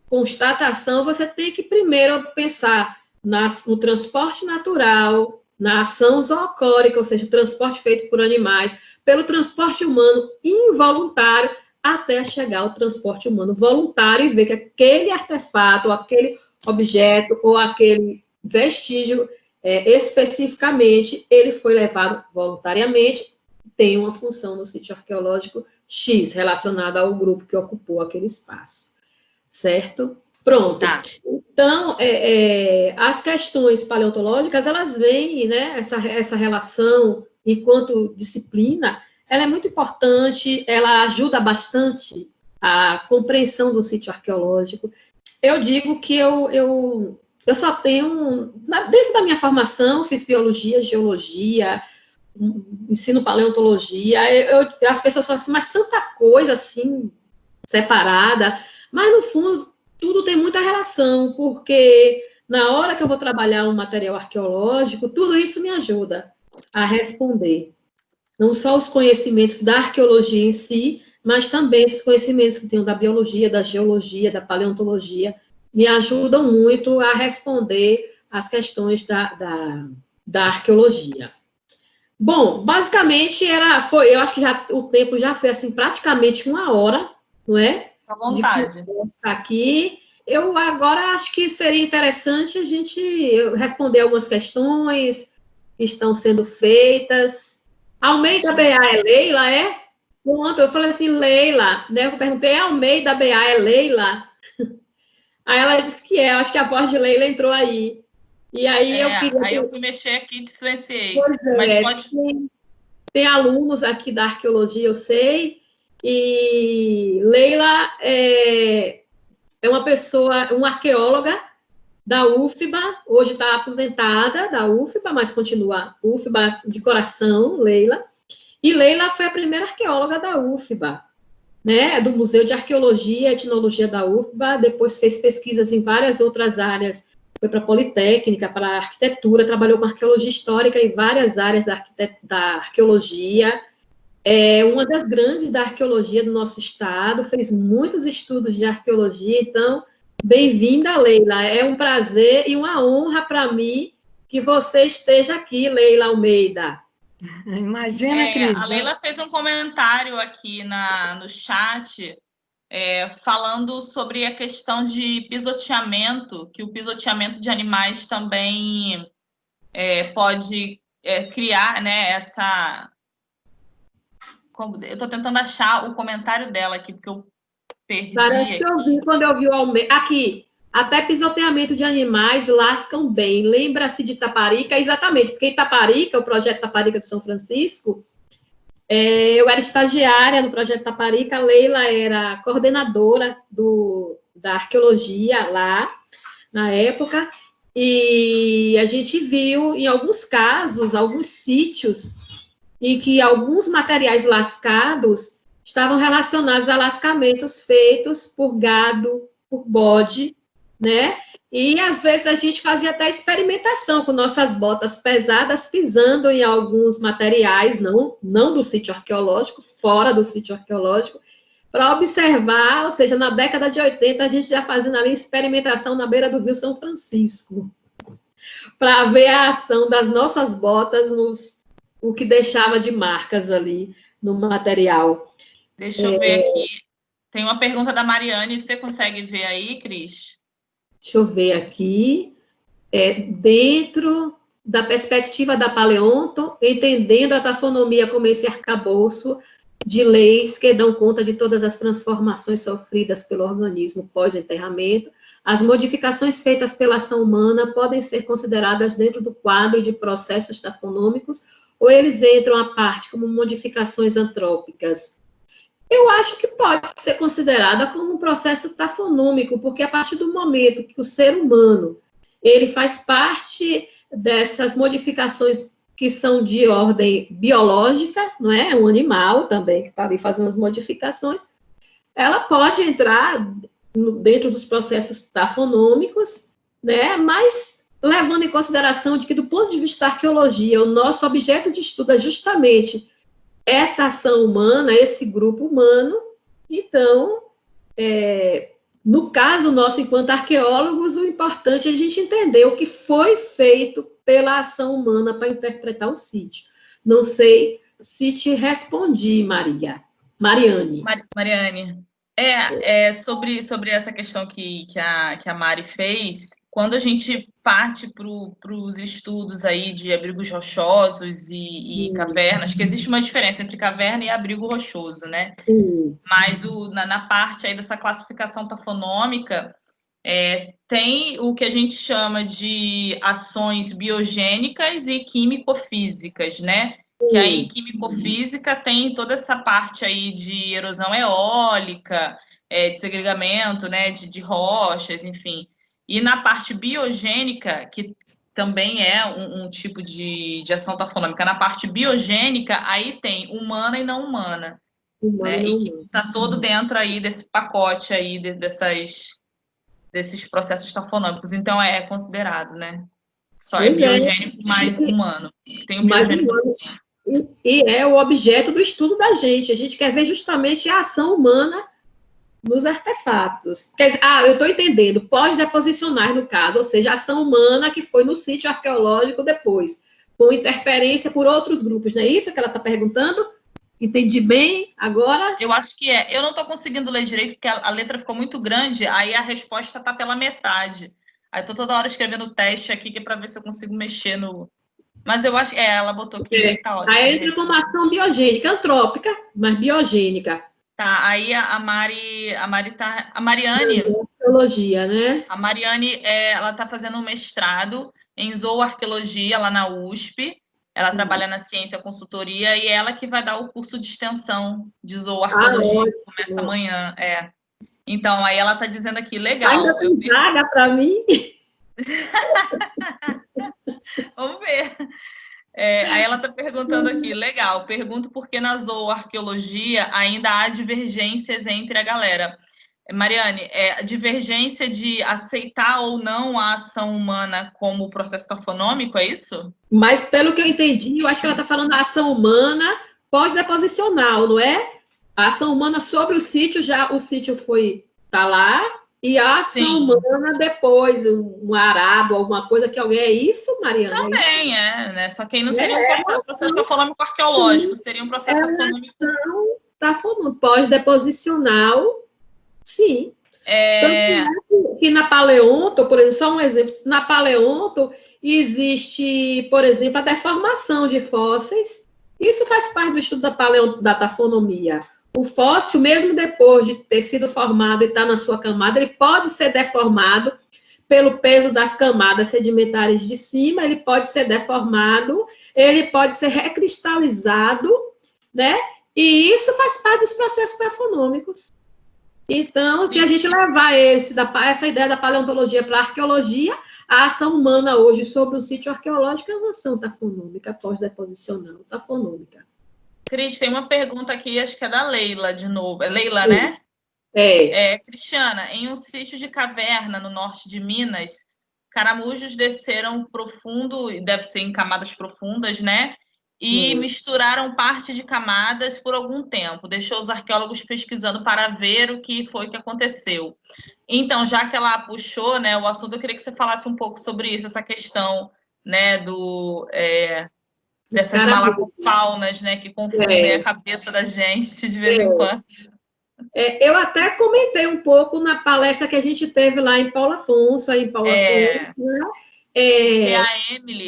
constatação, você tem que primeiro pensar no transporte natural, na ação zoocórica, ou seja, o transporte feito por animais, pelo transporte humano involuntário, até chegar ao transporte humano voluntário e ver que aquele artefato, ou aquele objeto, ou aquele vestígio, especificamente, ele foi levado voluntariamente, tem uma função no sítio arqueológico X, relacionada ao grupo que ocupou aquele espaço. Certo? Pronto. Tá. Então, as questões paleontológicas, elas vêm, né, essa relação, enquanto disciplina, ela é muito importante, ela ajuda bastante a compreensão do sítio arqueológico. Eu digo que eu só tenho, dentro da minha formação, fiz biologia, geologia, ensino paleontologia, as pessoas falam assim, mas tanta coisa assim, separada. Mas, no fundo, tudo tem muita relação, porque na hora que eu vou trabalhar um material arqueológico, tudo isso me ajuda a responder. Não só os conhecimentos da arqueologia em si, mas também esses conhecimentos que tenho da biologia, da geologia, da paleontologia, me ajudam muito a responder às questões da arqueologia. Bom, basicamente, eu acho que o tempo já foi, assim, praticamente 1 hora, não é? À vontade. Aqui. Eu agora acho que seria interessante a gente responder algumas questões que estão sendo feitas. Almeida BA é Leila, é? Pronto, eu falei assim, Leila, né? Eu perguntei, Almeida BA é Leila? Aí ela disse que é, acho que a voz de Leila entrou aí. E aí eu fui mexer aqui e te silenciei. Pois mas pode... tem alunos aqui da arqueologia, eu sei. E Leila é uma pessoa, uma arqueóloga da UFBA, hoje está aposentada da UFBA, mas continua UFBA de coração, Leila. E Leila foi a primeira arqueóloga da UFBA, né, do Museu de Arqueologia e Etnologia da UFBA, depois fez pesquisas em várias outras áreas, foi para a Politécnica, para a arquitetura, trabalhou com arqueologia histórica em várias áreas da arqueologia, é uma das grandes da arqueologia do nosso estado, fez muitos estudos de arqueologia, então, bem-vinda, Leila, é um prazer e uma honra para mim que você esteja aqui, Leila Almeida. Imagina, Cris. A Leila fez um comentário aqui no chat, falando sobre a questão de pisoteamento, que o pisoteamento de animais também pode criar, né, essa... Eu estou tentando achar o comentário dela aqui, porque eu perdi. Parece que eu vi quando eu vi o Almeida. Aqui, até pisoteamento de animais lascam bem. Lembra-se de Taparica? Exatamente, porque em Taparica, o projeto Taparica de São Francisco, eu era estagiária no projeto Taparica, a Leila era coordenadora da arqueologia lá, na época, e a gente viu, em alguns casos, alguns sítios, em que alguns materiais lascados estavam relacionados a lascamentos feitos por gado, por bode, né? E, às vezes, a gente fazia até experimentação com nossas botas pesadas, pisando em alguns materiais, não do sítio arqueológico, fora do sítio arqueológico, para observar, ou seja, na década de 80, a gente já fazendo ali experimentação na beira do Rio São Francisco, para ver a ação das nossas botas o que deixava de marcas ali no material. Deixa eu ver aqui. Tem uma pergunta da Mariane, você consegue ver aí, Cris? Deixa eu ver aqui. Dentro da perspectiva da paleonto, entendendo a taxonomia como esse arcabouço de leis que dão conta de todas as transformações sofridas pelo organismo pós-enterramento, as modificações feitas pela ação humana podem ser consideradas dentro do quadro de processos taxonômicos ou eles entram à parte como modificações antrópicas? Eu acho que pode ser considerada como um processo taxonômico, porque a partir do momento que o ser humano ele faz parte dessas modificações que são de ordem biológica, não é? Um animal também que está ali fazendo as modificações, ela pode entrar dentro dos processos taxonômicos, né? Mas levando em consideração de que, do ponto de vista da arqueologia, o nosso objeto de estudo é justamente essa ação humana, esse grupo humano. Então, no caso nosso, enquanto arqueólogos, o importante é a gente entender o que foi feito pela ação humana para interpretar o sítio. Não sei se te respondi, Mariane. Mariane, sobre essa questão que a Mari fez, quando a gente parte para os estudos aí de abrigos rochosos e cavernas, que existe uma diferença entre caverna e abrigo rochoso, né? Mas na parte aí dessa classificação taxonômica, tem o que a gente chama de ações biogênicas e químico-físicas, né? Que aí, químico-física, tem toda essa parte aí de erosão eólica, de segregamento, né, de rochas, enfim. E na parte biogênica, que também é um tipo de ação taxonômica, na parte biogênica, aí tem humana e não humana, né? E que está todo dentro aí desse pacote aí, desses processos taxonômicos. Então, é considerado, né? Só é biogênico mais humano. Tem o biogênico também. E é o objeto do estudo da gente. A gente quer ver justamente a ação humana nos artefatos. Quer dizer, eu estou entendendo, pós-deposicionar, no caso, ou seja, a ação humana que foi no sítio arqueológico depois, com interferência por outros grupos, não é isso que ela está perguntando? Entendi bem agora? Eu acho que é. Eu não estou conseguindo ler direito, porque a letra ficou muito grande, aí a resposta está pela metade. Aí estou toda hora escrevendo o teste aqui, que é para ver se eu consigo mexer no... Mas eu acho que ela botou aqui, tá ótimo. Aí entra como ação biogênica, antrópica, mas biogênica. Tá, aí a Mariane... Arqueologia, né? A Mariane, ela está fazendo um mestrado em zooarqueologia lá na USP. Ela trabalha na ciência consultoria e ela que vai dar o curso de extensão de zooarqueologia, que começa amanhã. Então, aí ela está dizendo aqui, legal. Ainda tem vaga para mim? Vamos ver. Aí ela está perguntando aqui, legal, pergunto por que na zooarqueologia ainda há divergências entre a galera. Mariane, a divergência de aceitar ou não a ação humana como processo tafonômico, é isso? Mas, pelo que eu entendi, eu acho que ela está falando da ação humana pós-deposicional, não é? A ação humana sobre o sítio, já o sítio está lá, e a ação humana depois, um arado, alguma coisa que alguém... É isso, Mariana? Também né? Só que aí não seria um processo tafonômico arqueológico, seria um processo tafonômico... Pós-deposicional, sim. Tanto que na paleonto, por exemplo, só um exemplo, na paleonto existe, por exemplo, a deformação de fósseis. Isso faz parte do estudo da tafonomia. O fóssil, mesmo depois de ter sido formado e estar na sua camada, ele pode ser deformado pelo peso das camadas sedimentares de cima, ele pode ser deformado, ele pode ser recristalizado, né? E isso faz parte dos processos tafonômicos. Então, se a gente levar essa ideia da paleontologia para a arqueologia, a ação humana hoje sobre o sítio arqueológico é uma ação tafonômica, pós-deposicional, tafonômica. Cris, tem uma pergunta aqui, acho que é da Leila, de novo. É Leila, sim, né? Cristiana, em um sítio de caverna no norte de Minas, caramujos desceram profundo, deve ser em camadas profundas, né? E misturaram parte de camadas por algum tempo. Deixou os arqueólogos pesquisando para ver o que foi que aconteceu. Então, já que ela puxou, né, o assunto, eu queria que você falasse um pouco sobre isso, essa questão, né, dessas malacofaunas, né, que confundem a cabeça da gente de vez em quando. Eu até comentei um pouco na palestra que a gente teve lá em Paulo Afonso, né? E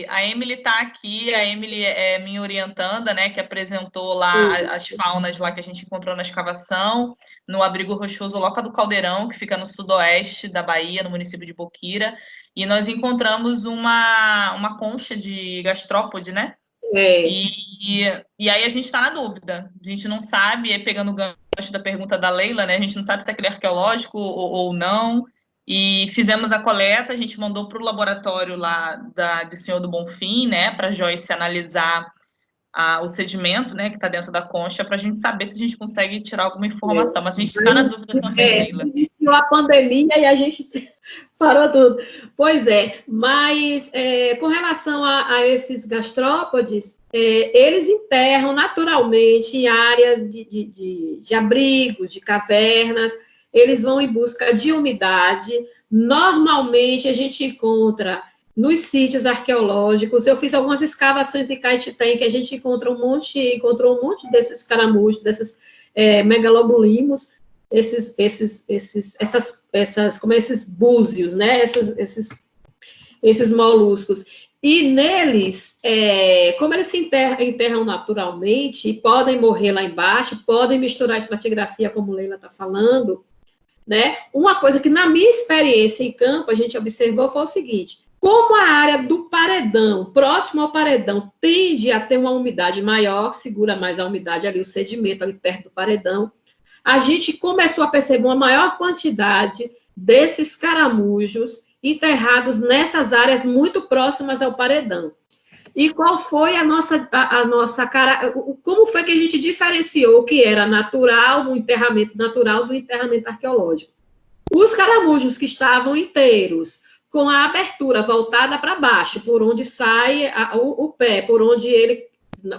a Emily está aqui, a Emily é minha orientanda, né, que apresentou lá as faunas lá que a gente encontrou na escavação, no abrigo rochoso Loca do Caldeirão, que fica no sudoeste da Bahia, no município de Boquira, e nós encontramos uma concha de gastrópode, né? E aí a gente está na dúvida, a gente não sabe, pegando o gancho da pergunta da Leila, né, a gente não sabe se é aquele arqueológico ou não. E fizemos a coleta, a gente mandou para o laboratório lá de Senhor do Bonfim, né, para a Joyce analisar o sedimento, né, que está dentro da concha, para a gente saber se a gente consegue tirar alguma informação. Mas a gente está na dúvida também, Leila. Iniciou a pandemia e a gente parou tudo. Pois é, mas com relação a esses gastrópodes, eles enterram naturalmente em áreas de abrigos, de cavernas. Eles vão em busca de umidade. Normalmente, a gente encontra nos sítios arqueológicos. Eu fiz algumas escavações em Caetité, que a gente encontrou um monte desses caramujos, desses megalobulimos, esses búzios, né? Esses moluscos. E neles, como eles se enterram naturalmente, e podem morrer lá embaixo, podem misturar a estratigrafia, como Leila está falando, né? Uma coisa que, na minha experiência em campo, a gente observou foi o seguinte: como a área do paredão, próximo ao paredão, tende a ter uma umidade maior, segura mais a umidade ali, o sedimento ali perto do paredão, a gente começou a perceber uma maior quantidade desses caramujos enterrados nessas áreas muito próximas ao paredão. E qual foi a nossa como foi que a gente diferenciou o que era natural, o enterramento natural do enterramento arqueológico? Os caramujos que estavam inteiros, com a abertura voltada para baixo, por onde sai o pé, por onde ele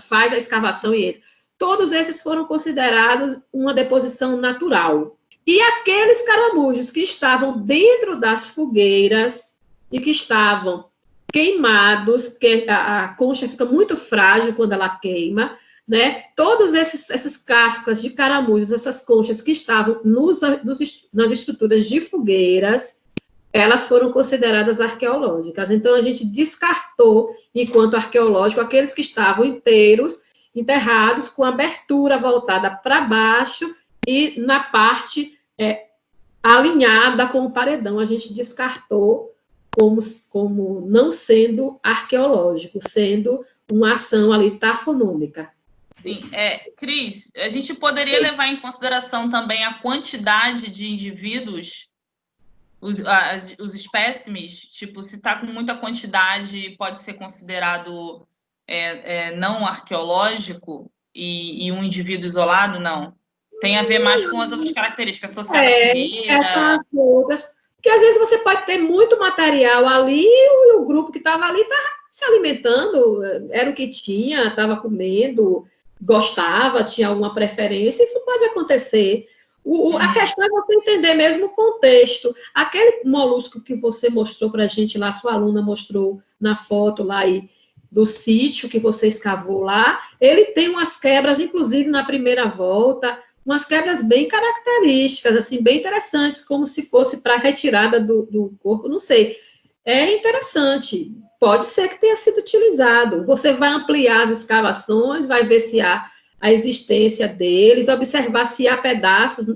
faz a escavação e ele, todos esses foram considerados uma deposição natural. E aqueles caramujos que estavam dentro das fogueiras e que estavam queimados, porque a concha fica muito frágil quando ela queima, né? Todos esses cascas de caramujos, essas conchas que estavam nas estruturas de fogueiras, elas foram consideradas arqueológicas. Então, a gente descartou, enquanto arqueológico, aqueles que estavam inteiros, enterrados, com abertura voltada para baixo e na parte alinhada com o paredão. A gente descartou como não sendo arqueológico, sendo uma ação ali tafonômica. Sim, Cris, a gente poderia levar em consideração também a quantidade de indivíduos os espécimes, tipo, se está com muita quantidade, pode ser considerado não arqueológico e um indivíduo isolado, não. Tem a ver mais com as outras características, associada à fogueira. Porque às vezes você pode ter muito material ali e o grupo que estava ali estava se alimentando, era o que tinha, estava comendo, gostava, tinha alguma preferência, isso pode acontecer. A questão é você entender mesmo o contexto. Aquele molusco que você mostrou para a gente lá, sua aluna mostrou na foto lá do sítio que você escavou lá, ele tem umas quebras, inclusive na primeira volta, umas quebras bem características, assim, bem interessantes, como se fosse para retirada do corpo, não sei. É interessante, pode ser que tenha sido utilizado. Você vai ampliar as escavações, vai ver se há a existência deles, observar se há pedaços,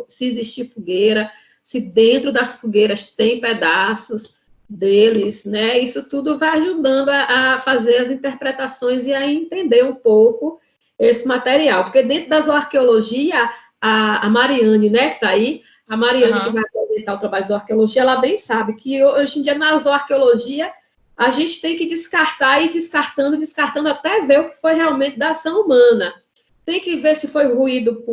se existir fogueira, se dentro das fogueiras tem pedaços deles, né? Isso tudo vai ajudando a fazer as interpretações e a entender um pouco esse material, porque dentro da zooarqueologia, a Mariane, né, que está aí, a Mariane que vai apresentar o trabalho de zooarqueologia, ela bem sabe que hoje em dia na zooarqueologia a gente tem que descartar e descartando até ver o que foi realmente da ação humana. Tem que ver se foi ruído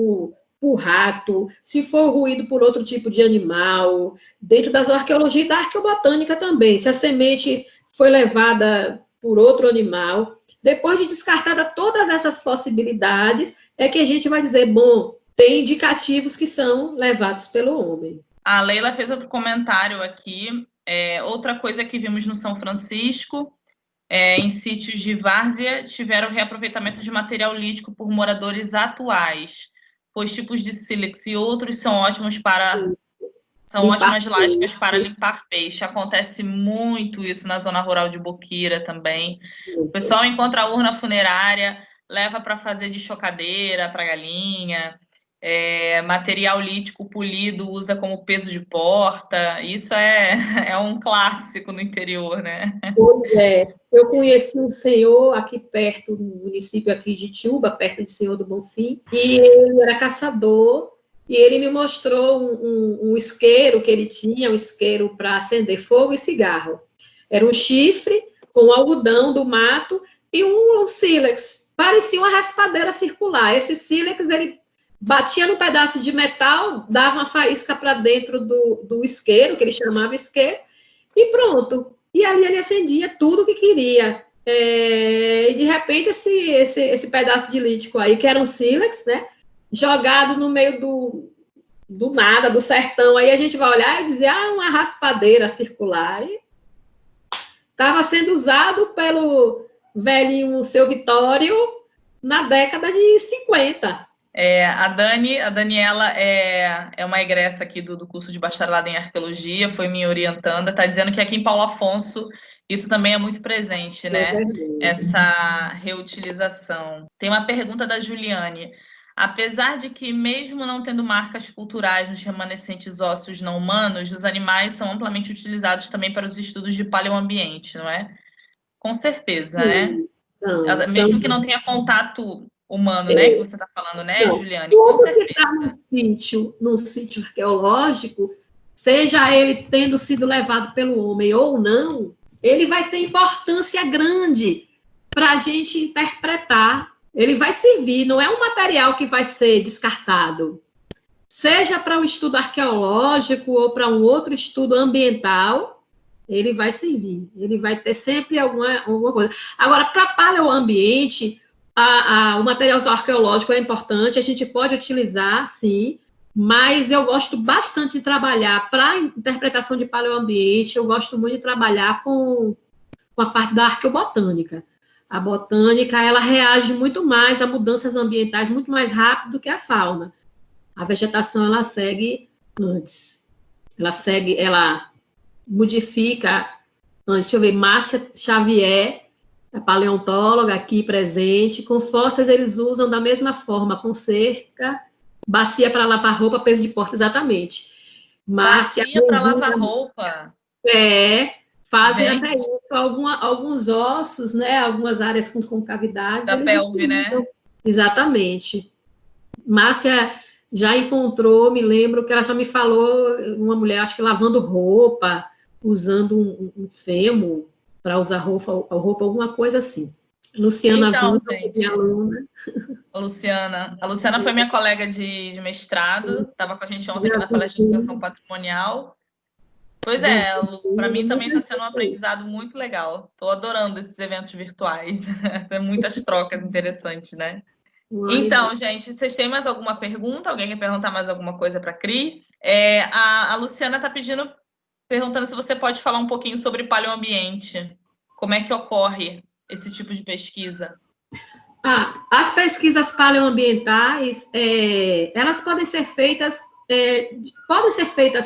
por rato, se foi ruído por outro tipo de animal, dentro da zooarqueologia e da arqueobotânica também, se a semente foi levada por outro animal. Depois de descartada todas essas possibilidades, é que a gente vai dizer, bom, tem indicativos que são levados pelo homem. A Leila fez outro comentário aqui. Outra coisa que vimos no São Francisco, em sítios de várzea, tiveram reaproveitamento de material lítico por moradores atuais, pois tipos de sílex e outros são ótimos ótimas lascas para limpar peixe. Acontece muito isso na zona rural de Boqueira também. O pessoal encontra a urna funerária, leva para fazer de chocadeira para galinha, material lítico polido usa como peso de porta. Isso é um clássico no interior, né? Pois é. Eu conheci um senhor aqui perto, no município aqui de Tiúba, perto de Senhor do Bonfim, e ele era caçador, e ele me mostrou um isqueiro que ele tinha, um isqueiro para acender fogo e cigarro. Era um chifre com algodão do mato e um sílex. Parecia uma raspadeira circular. Esse sílex, ele batia no pedaço de metal, dava uma faísca para dentro do isqueiro, que ele chamava isqueiro, e pronto. E ali ele acendia tudo o que queria. E de repente, esse pedaço de lítico aí, que era um sílex, né? Jogado no meio do nada, do sertão. Aí a gente vai olhar e dizer, uma raspadeira circular. E estava sendo usado pelo velhinho Seu Vitório na década de 50. A Daniela é uma egressa aqui do curso de bacharelado em arqueologia, foi minha orientanda, está dizendo que aqui em Paulo Afonso isso também é muito presente, né? Essa reutilização. Tem uma pergunta da Juliane. Apesar de que, mesmo não tendo marcas culturais nos remanescentes ósseos não humanos, os animais são amplamente utilizados também para os estudos de paleoambiente, não é? Com certeza, né? Mesmo que não tenha contato humano, né? Que você está falando, né, Juliane? Com certeza. Que está num sítio arqueológico, seja ele tendo sido levado pelo homem ou não, ele vai ter importância grande para a gente interpretar. Ele vai servir, não é um material que vai ser descartado. Seja para um estudo arqueológico ou para um outro estudo ambiental, ele vai servir. Ele vai ter sempre alguma coisa. Agora, para paleoambiente, o material arqueológico é importante, a gente pode utilizar, sim, mas eu gosto bastante de trabalhar para interpretação de paleoambiente, eu gosto muito de trabalhar com a parte da arqueobotânica. A botânica, ela reage muito mais a mudanças ambientais muito mais rápido do que a fauna. A vegetação, ela segue antes. Ela modifica antes. Deixa eu ver, Márcia Xavier, a paleontóloga aqui presente, com fósseis eles usam da mesma forma, com cerca, bacia para lavar roupa, peso de porta, exatamente. Márcia, bacia para lavar roupa? Fazem até isso, alguns ossos, né, algumas áreas com concavidades. Da pelve, né? Exatamente. Márcia já encontrou, me lembro que ela já me falou, uma mulher, acho que lavando roupa, usando um fêmur para usar roupa, alguma coisa assim. Luciana Então, Vinha, minha gente, aluna. a Luciana foi minha colega de mestrado, estava com a gente ontem aqui na palestra de educação patrimonial. Pois é, Lu, para mim também está sendo um aprendizado muito legal. Estou adorando esses eventos virtuais. Tem muitas trocas interessantes, né? Então, gente, vocês têm mais alguma pergunta? Alguém quer perguntar mais alguma coisa para a Cris? A Luciana está perguntando se você pode falar um pouquinho sobre paleoambiente. Como é que ocorre esse tipo de pesquisa? As pesquisas paleoambientais, elas podem ser feitas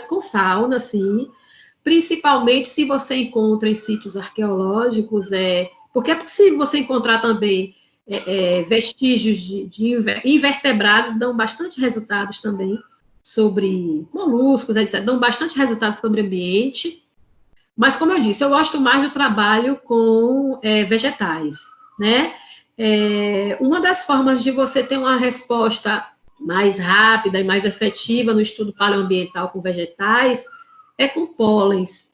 com fauna, sim, principalmente se você encontra em sítios arqueológicos, porque é possível você encontrar também vestígios de invertebrados, dão bastante resultados também sobre moluscos, etc., dão bastante resultados sobre o ambiente, mas, como eu disse, eu gosto mais do trabalho com vegetais, né? Uma das formas de você ter uma resposta mais rápida e mais efetiva no estudo paleoambiental com vegetais é com pólens,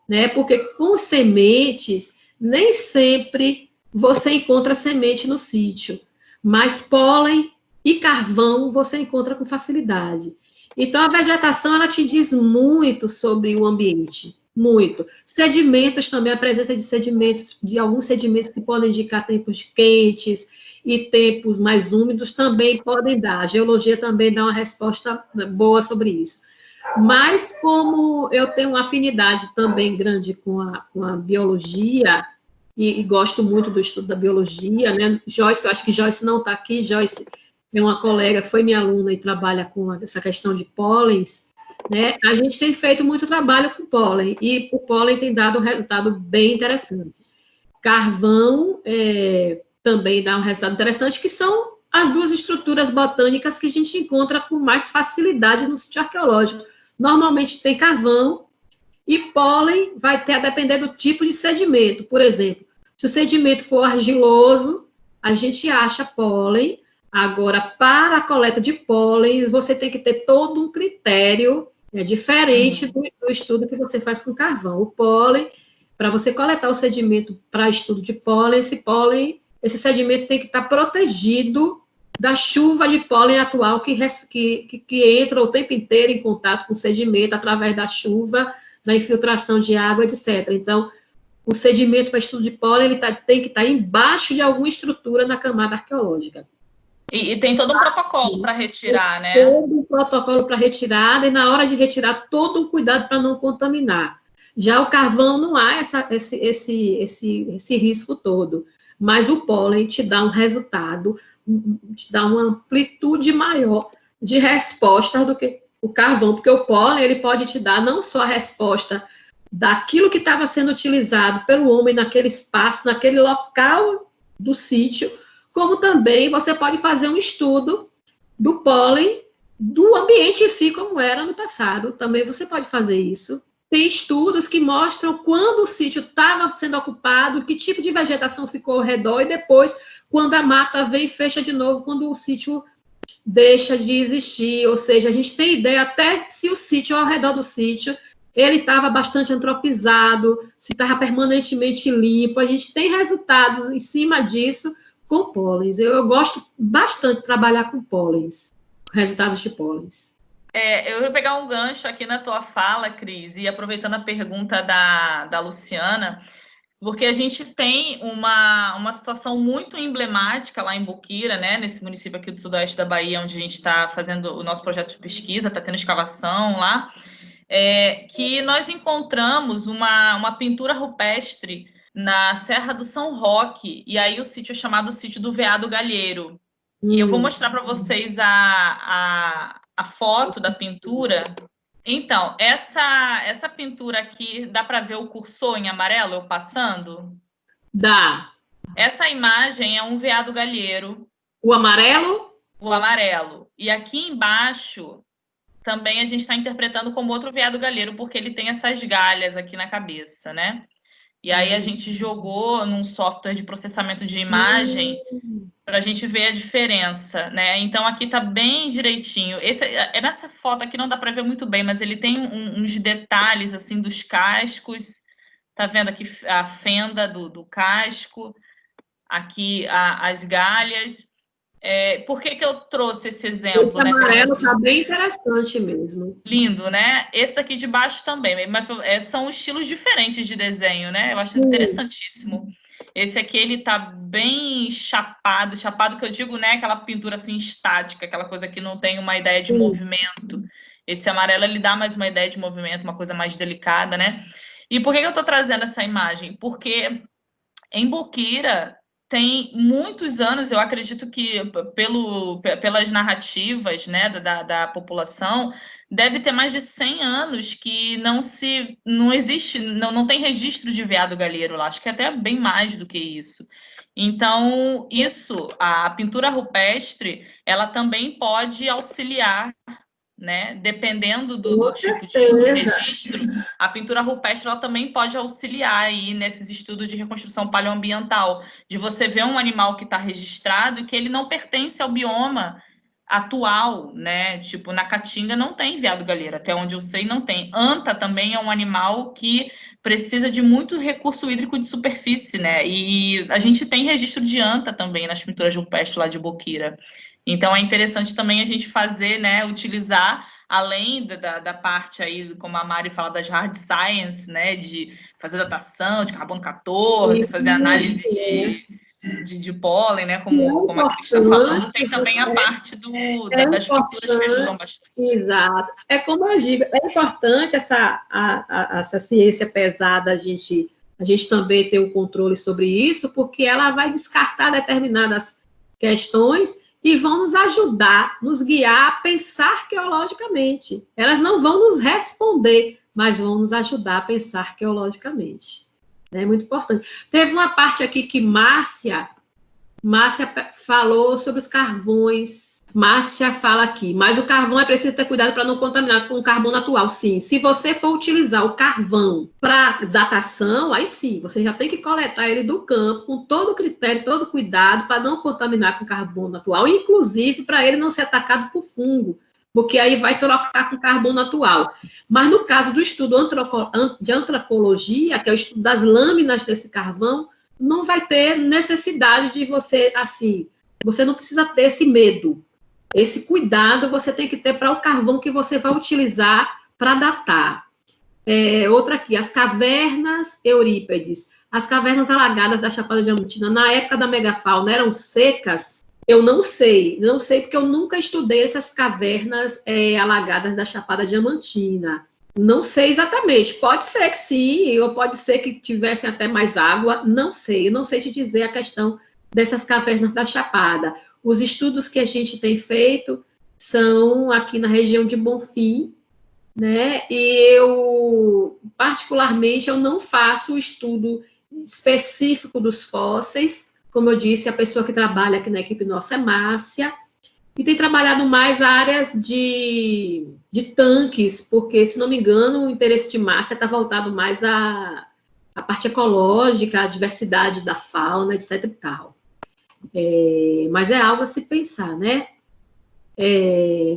né? Porque com sementes, nem sempre você encontra semente no sítio, mas pólen e carvão você encontra com facilidade. Então, a vegetação, ela te diz muito sobre o ambiente, muito. Sedimentos também, a presença de sedimentos, de alguns sedimentos que podem indicar tempos quentes e tempos mais úmidos também podem dar. A geologia também dá uma resposta boa sobre isso. Mas, como eu tenho uma afinidade também grande com a biologia, e gosto muito do estudo da biologia, né? Joyce, eu acho que Joyce não está aqui, Joyce é uma colega, foi minha aluna e trabalha com essa questão de pólens, né? A gente tem feito muito trabalho com pólen, e o pólen tem dado um resultado bem interessante. Carvão também dá um resultado interessante, que são as duas estruturas botânicas que a gente encontra com mais facilidade no sítio arqueológico. Normalmente tem carvão, e pólen vai ter a depender do tipo de sedimento. Por exemplo, se o sedimento for argiloso, a gente acha pólen. Agora, para a coleta de pólen, você tem que ter todo um critério diferente do estudo que você faz com carvão. O pólen, para você coletar o sedimento para estudo de pólen, esse sedimento tem que estar protegido da chuva de pólen atual que entra o tempo inteiro em contato com o sedimento através da chuva, na infiltração de água, etc. Então, o sedimento para estudo de pólen ele tem que estar embaixo de alguma estrutura na camada arqueológica. E tem todo um protocolo para retirar, né? Todo um protocolo para retirada, e na hora de retirar, todo um cuidado para não contaminar. Já o carvão não há esse risco todo, mas o pólen te dá um resultado, te dá uma amplitude maior de resposta do que o carvão, porque o pólen ele pode te dar não só a resposta daquilo que estava sendo utilizado pelo homem naquele espaço, naquele local do sítio, como também você pode fazer um estudo do pólen do ambiente em si, como era no passado. Também você pode fazer isso. Tem estudos que mostram quando o sítio estava sendo ocupado, que tipo de vegetação ficou ao redor, e depois, quando a mata vem e fecha de novo, quando o sítio deixa de existir. Ou seja, a gente tem ideia até se o sítio, ao redor do sítio, ele estava bastante antropizado, se estava permanentemente limpo. A gente tem resultados em cima disso com pólens. Eu gosto bastante de trabalhar com pólens, resultados de pólens. Eu vou pegar um gancho aqui na tua fala, Cris, e aproveitando a pergunta da Luciana, porque a gente tem uma situação muito emblemática lá em Boquira, né, nesse município aqui do sudoeste da Bahia, onde a gente está fazendo o nosso projeto de pesquisa, está tendo escavação lá, que nós encontramos uma pintura rupestre na Serra do São Roque, e aí o sítio é chamado Sítio do Veado Galheiro. E eu vou mostrar para vocês a foto da pintura. Então, essa pintura aqui, dá para ver o cursor em amarelo eu passando? Dá. Essa imagem é um veado galheiro. O amarelo? O amarelo. E aqui embaixo, também a gente está interpretando como outro veado galheiro, porque ele tem essas galhas aqui na cabeça, né? E aí a gente jogou num software de processamento de imagem para a gente ver a diferença, né? Então aqui está bem direitinho. Nessa foto aqui não dá para ver muito bem, mas ele tem uns detalhes assim dos cascos. Tá vendo aqui a fenda do casco? Aqui as galhas. Por que eu trouxe esse exemplo? Esse amarelo está bem interessante mesmo. Lindo, né? Esse daqui de baixo também, mas são estilos diferentes de desenho, né? Eu acho interessantíssimo. Esse aqui, ele tá bem chapado que eu digo, né? Aquela pintura assim estática, aquela coisa que não tem uma ideia de movimento. Esse amarelo, ele dá mais uma ideia de movimento, uma coisa mais delicada, né? E por que eu tô trazendo essa imagem? Porque em Boqueira tem muitos anos, eu acredito que pelas narrativas, né, da população, deve ter mais de 100 anos que não existe, não tem registro de veado galheiro lá, acho que é até bem mais do que isso. Então, a pintura rupestre, ela também pode auxiliar, né? Dependendo do tipo de registro, a pintura rupestre ela também pode auxiliar aí nesses estudos de reconstrução paleoambiental, de você ver um animal que está registrado e que ele não pertence ao bioma atual, né? Tipo, na Caatinga não tem veado galheiro, até onde eu sei não tem. Anta também é um animal que precisa de muito recurso hídrico de superfície, né? E a gente tem registro de anta também nas pinturas rupestres lá de Boqueira. Então, é interessante também a gente fazer, né, utilizar, além da parte aí, como a Mari fala, das hard science, né, de fazer datação de carbono 14, fazer análise de pólen, né, como a Cris está falando, tem também a parte das pinturas que ajudam bastante. Exato. É como eu digo, é importante essa ciência pesada, a gente também ter o controle sobre isso, porque ela vai descartar determinadas questões e vão nos ajudar, nos guiar a pensar arqueologicamente. Elas não vão nos responder, mas vão nos ajudar a pensar arqueologicamente. É muito importante. Teve uma parte aqui que Márcia falou sobre os carvões. Márcia fala aqui, mas o carvão é preciso ter cuidado para não contaminar com o carbono atual. Sim, se você for utilizar o carvão para datação, aí sim, você já tem que coletar ele do campo com todo o critério, todo o cuidado para não contaminar com o carbono atual, inclusive para ele não ser atacado por fungo, porque aí vai trocar com o carbono atual. Mas no caso do estudo de antropologia, que é o estudo das lâminas desse carvão, não vai ter necessidade de você, assim, você não precisa ter esse medo. Esse cuidado você tem que ter para o carvão que você vai utilizar para datar. Outra aqui, as cavernas Eurípedes. As cavernas alagadas da Chapada Diamantina, na época da megafauna, eram secas? Eu não sei porque eu nunca estudei essas cavernas alagadas da Chapada Diamantina. Não sei exatamente, pode ser que sim, ou pode ser que tivessem até mais água, não sei. Eu não sei te dizer a questão dessas cavernas da Chapada. Os estudos que a gente tem feito são aqui na região de Bonfim, né? E eu, particularmente, eu não faço o estudo específico dos fósseis. Como eu disse, a pessoa que trabalha aqui na equipe nossa é Márcia, e tem trabalhado mais áreas de tanques, porque, se não me engano, o interesse de Márcia está voltado mais à parte ecológica, à diversidade da fauna, etc. e tal. Mas é algo a se pensar, né?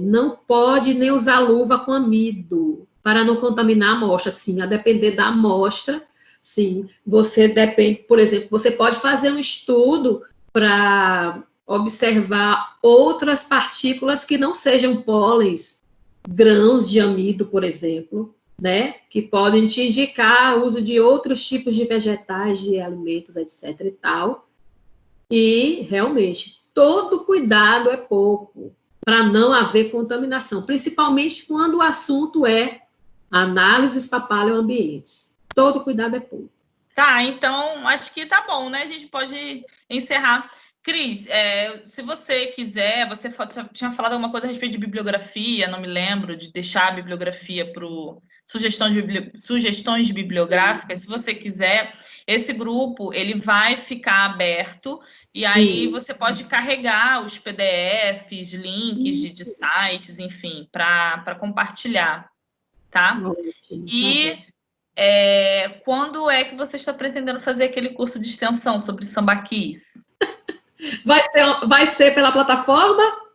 Não pode nem usar luva com amido para não contaminar a amostra, sim, a depender da amostra, sim. Você depende, por exemplo, você pode fazer um estudo para observar outras partículas que não sejam pólens, grãos de amido, por exemplo, né? Que podem te indicar o uso de outros tipos de vegetais, de alimentos, etc. e tal. E, realmente, todo cuidado é pouco para não haver contaminação, principalmente quando o assunto é análises para paleoambientes. Todo cuidado é pouco. Tá, então, acho que tá bom, né? A gente pode encerrar. Cris, se você quiser, você tinha falado alguma coisa a respeito de bibliografia, não me lembro, de deixar a bibliografia para sugestões bibliográficas. Se você quiser, esse grupo ele vai ficar aberto e aí você pode carregar os PDFs, links de sites, enfim, para compartilhar, tá? Ótimo, E quando é que você está pretendendo fazer aquele curso de extensão sobre sambaquis? Vai ser pela plataforma?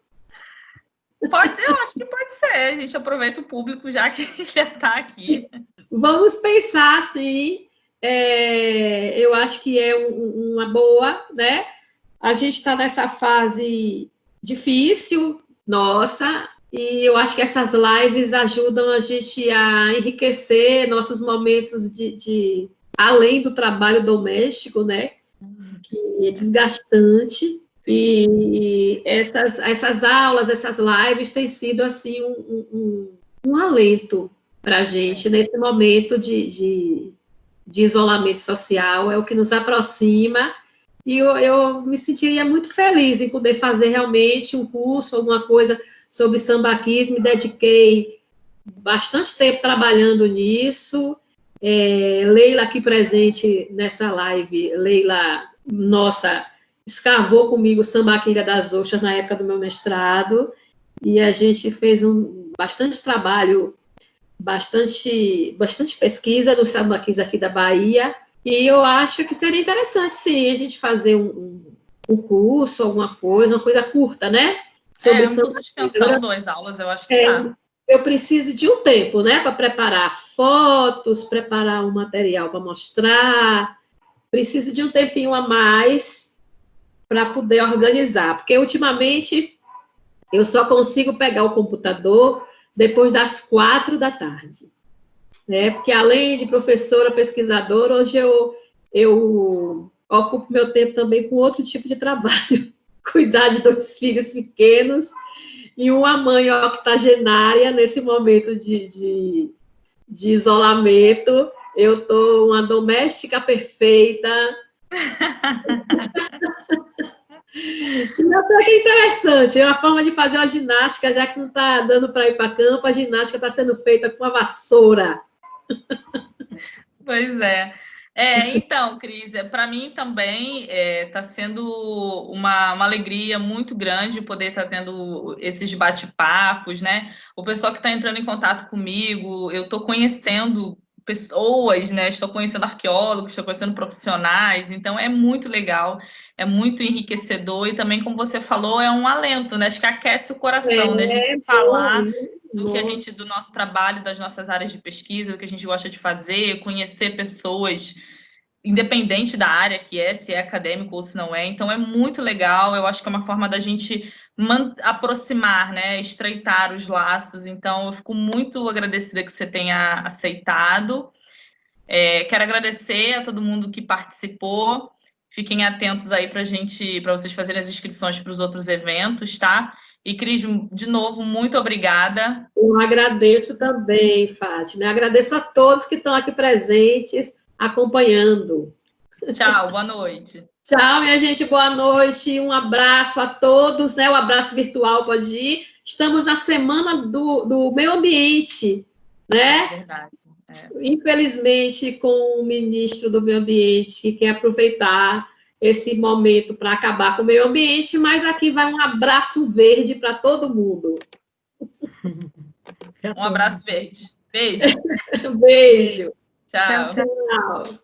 Pode ser, eu acho que pode ser. A gente aproveita o público já que já está aqui. Vamos pensar, sim. Eu acho que é uma boa, né? A gente está nessa fase difícil, nossa, e eu acho que essas lives ajudam a gente a enriquecer nossos momentos de além do trabalho doméstico, né? Que é desgastante. E essas aulas, essas lives têm sido assim um alento para a gente nesse momento de isolamento social, é o que nos aproxima, e eu me sentiria muito feliz em poder fazer realmente um curso, alguma coisa sobre sambaquis. Me dediquei bastante tempo trabalhando nisso. Leila aqui presente nessa live, Leila, nossa, escavou comigo o Sambaqui Ilha das Ostras na época do meu mestrado, e a gente fez bastante trabalho, bastante pesquisa nos sambaquis aqui da Bahia, e eu acho que seria interessante, sim, a gente fazer um curso, alguma coisa, uma coisa curta, né? Sobre um curso de extensão, 2 aulas, eu acho que dá. Eu preciso de um tempo, né, para preparar fotos, preparar um material para mostrar, preciso de um tempinho a mais para poder organizar, porque ultimamente eu só consigo pegar o computador depois das 4 da tarde, né? Porque além de professora, pesquisadora, hoje eu ocupo meu tempo também com outro tipo de trabalho, cuidar de 2 filhos pequenos e uma mãe octogenária nesse momento de isolamento. Eu estou uma doméstica perfeita. E até que é interessante, é uma forma de fazer uma ginástica, já que não está dando para ir para campo, a ginástica está sendo feita com a vassoura. Pois é. Então, Cris, para mim também está sendo uma alegria muito grande poder estar tendo esses bate-papos, né? O pessoal que está entrando em contato comigo, eu estou conhecendo pessoas, né? Estou conhecendo arqueólogos, estou conhecendo profissionais, então é muito legal, é muito enriquecedor e também, como você falou, é um alento, né? Acho que aquece o coração, né? A gente falar do nosso trabalho, das nossas áreas de pesquisa, do que a gente gosta de fazer, conhecer pessoas, independente da área que se é acadêmico ou se não é. Então, é muito legal. Eu acho que é uma forma da gente aproximar, né? Estreitar os laços. Então, eu fico muito agradecida que você tenha aceitado. Quero agradecer a todo mundo que participou. Fiquem atentos aí para vocês fazerem as inscrições para os outros eventos, tá? E, Cris, de novo, muito obrigada. Eu agradeço também, Fátima. Eu agradeço a todos que estão aqui presentes, acompanhando. Tchau, boa noite. Tchau, minha gente, boa noite. Um abraço a todos, né? O abraço virtual pode ir. Estamos na semana do meio ambiente, né? Verdade. Infelizmente, com o ministro do meio ambiente, que quer aproveitar esse momento para acabar com o meio ambiente, mas aqui vai um abraço verde para todo mundo. Um abraço verde. Beijo. Beijo. Tchau. Tchau.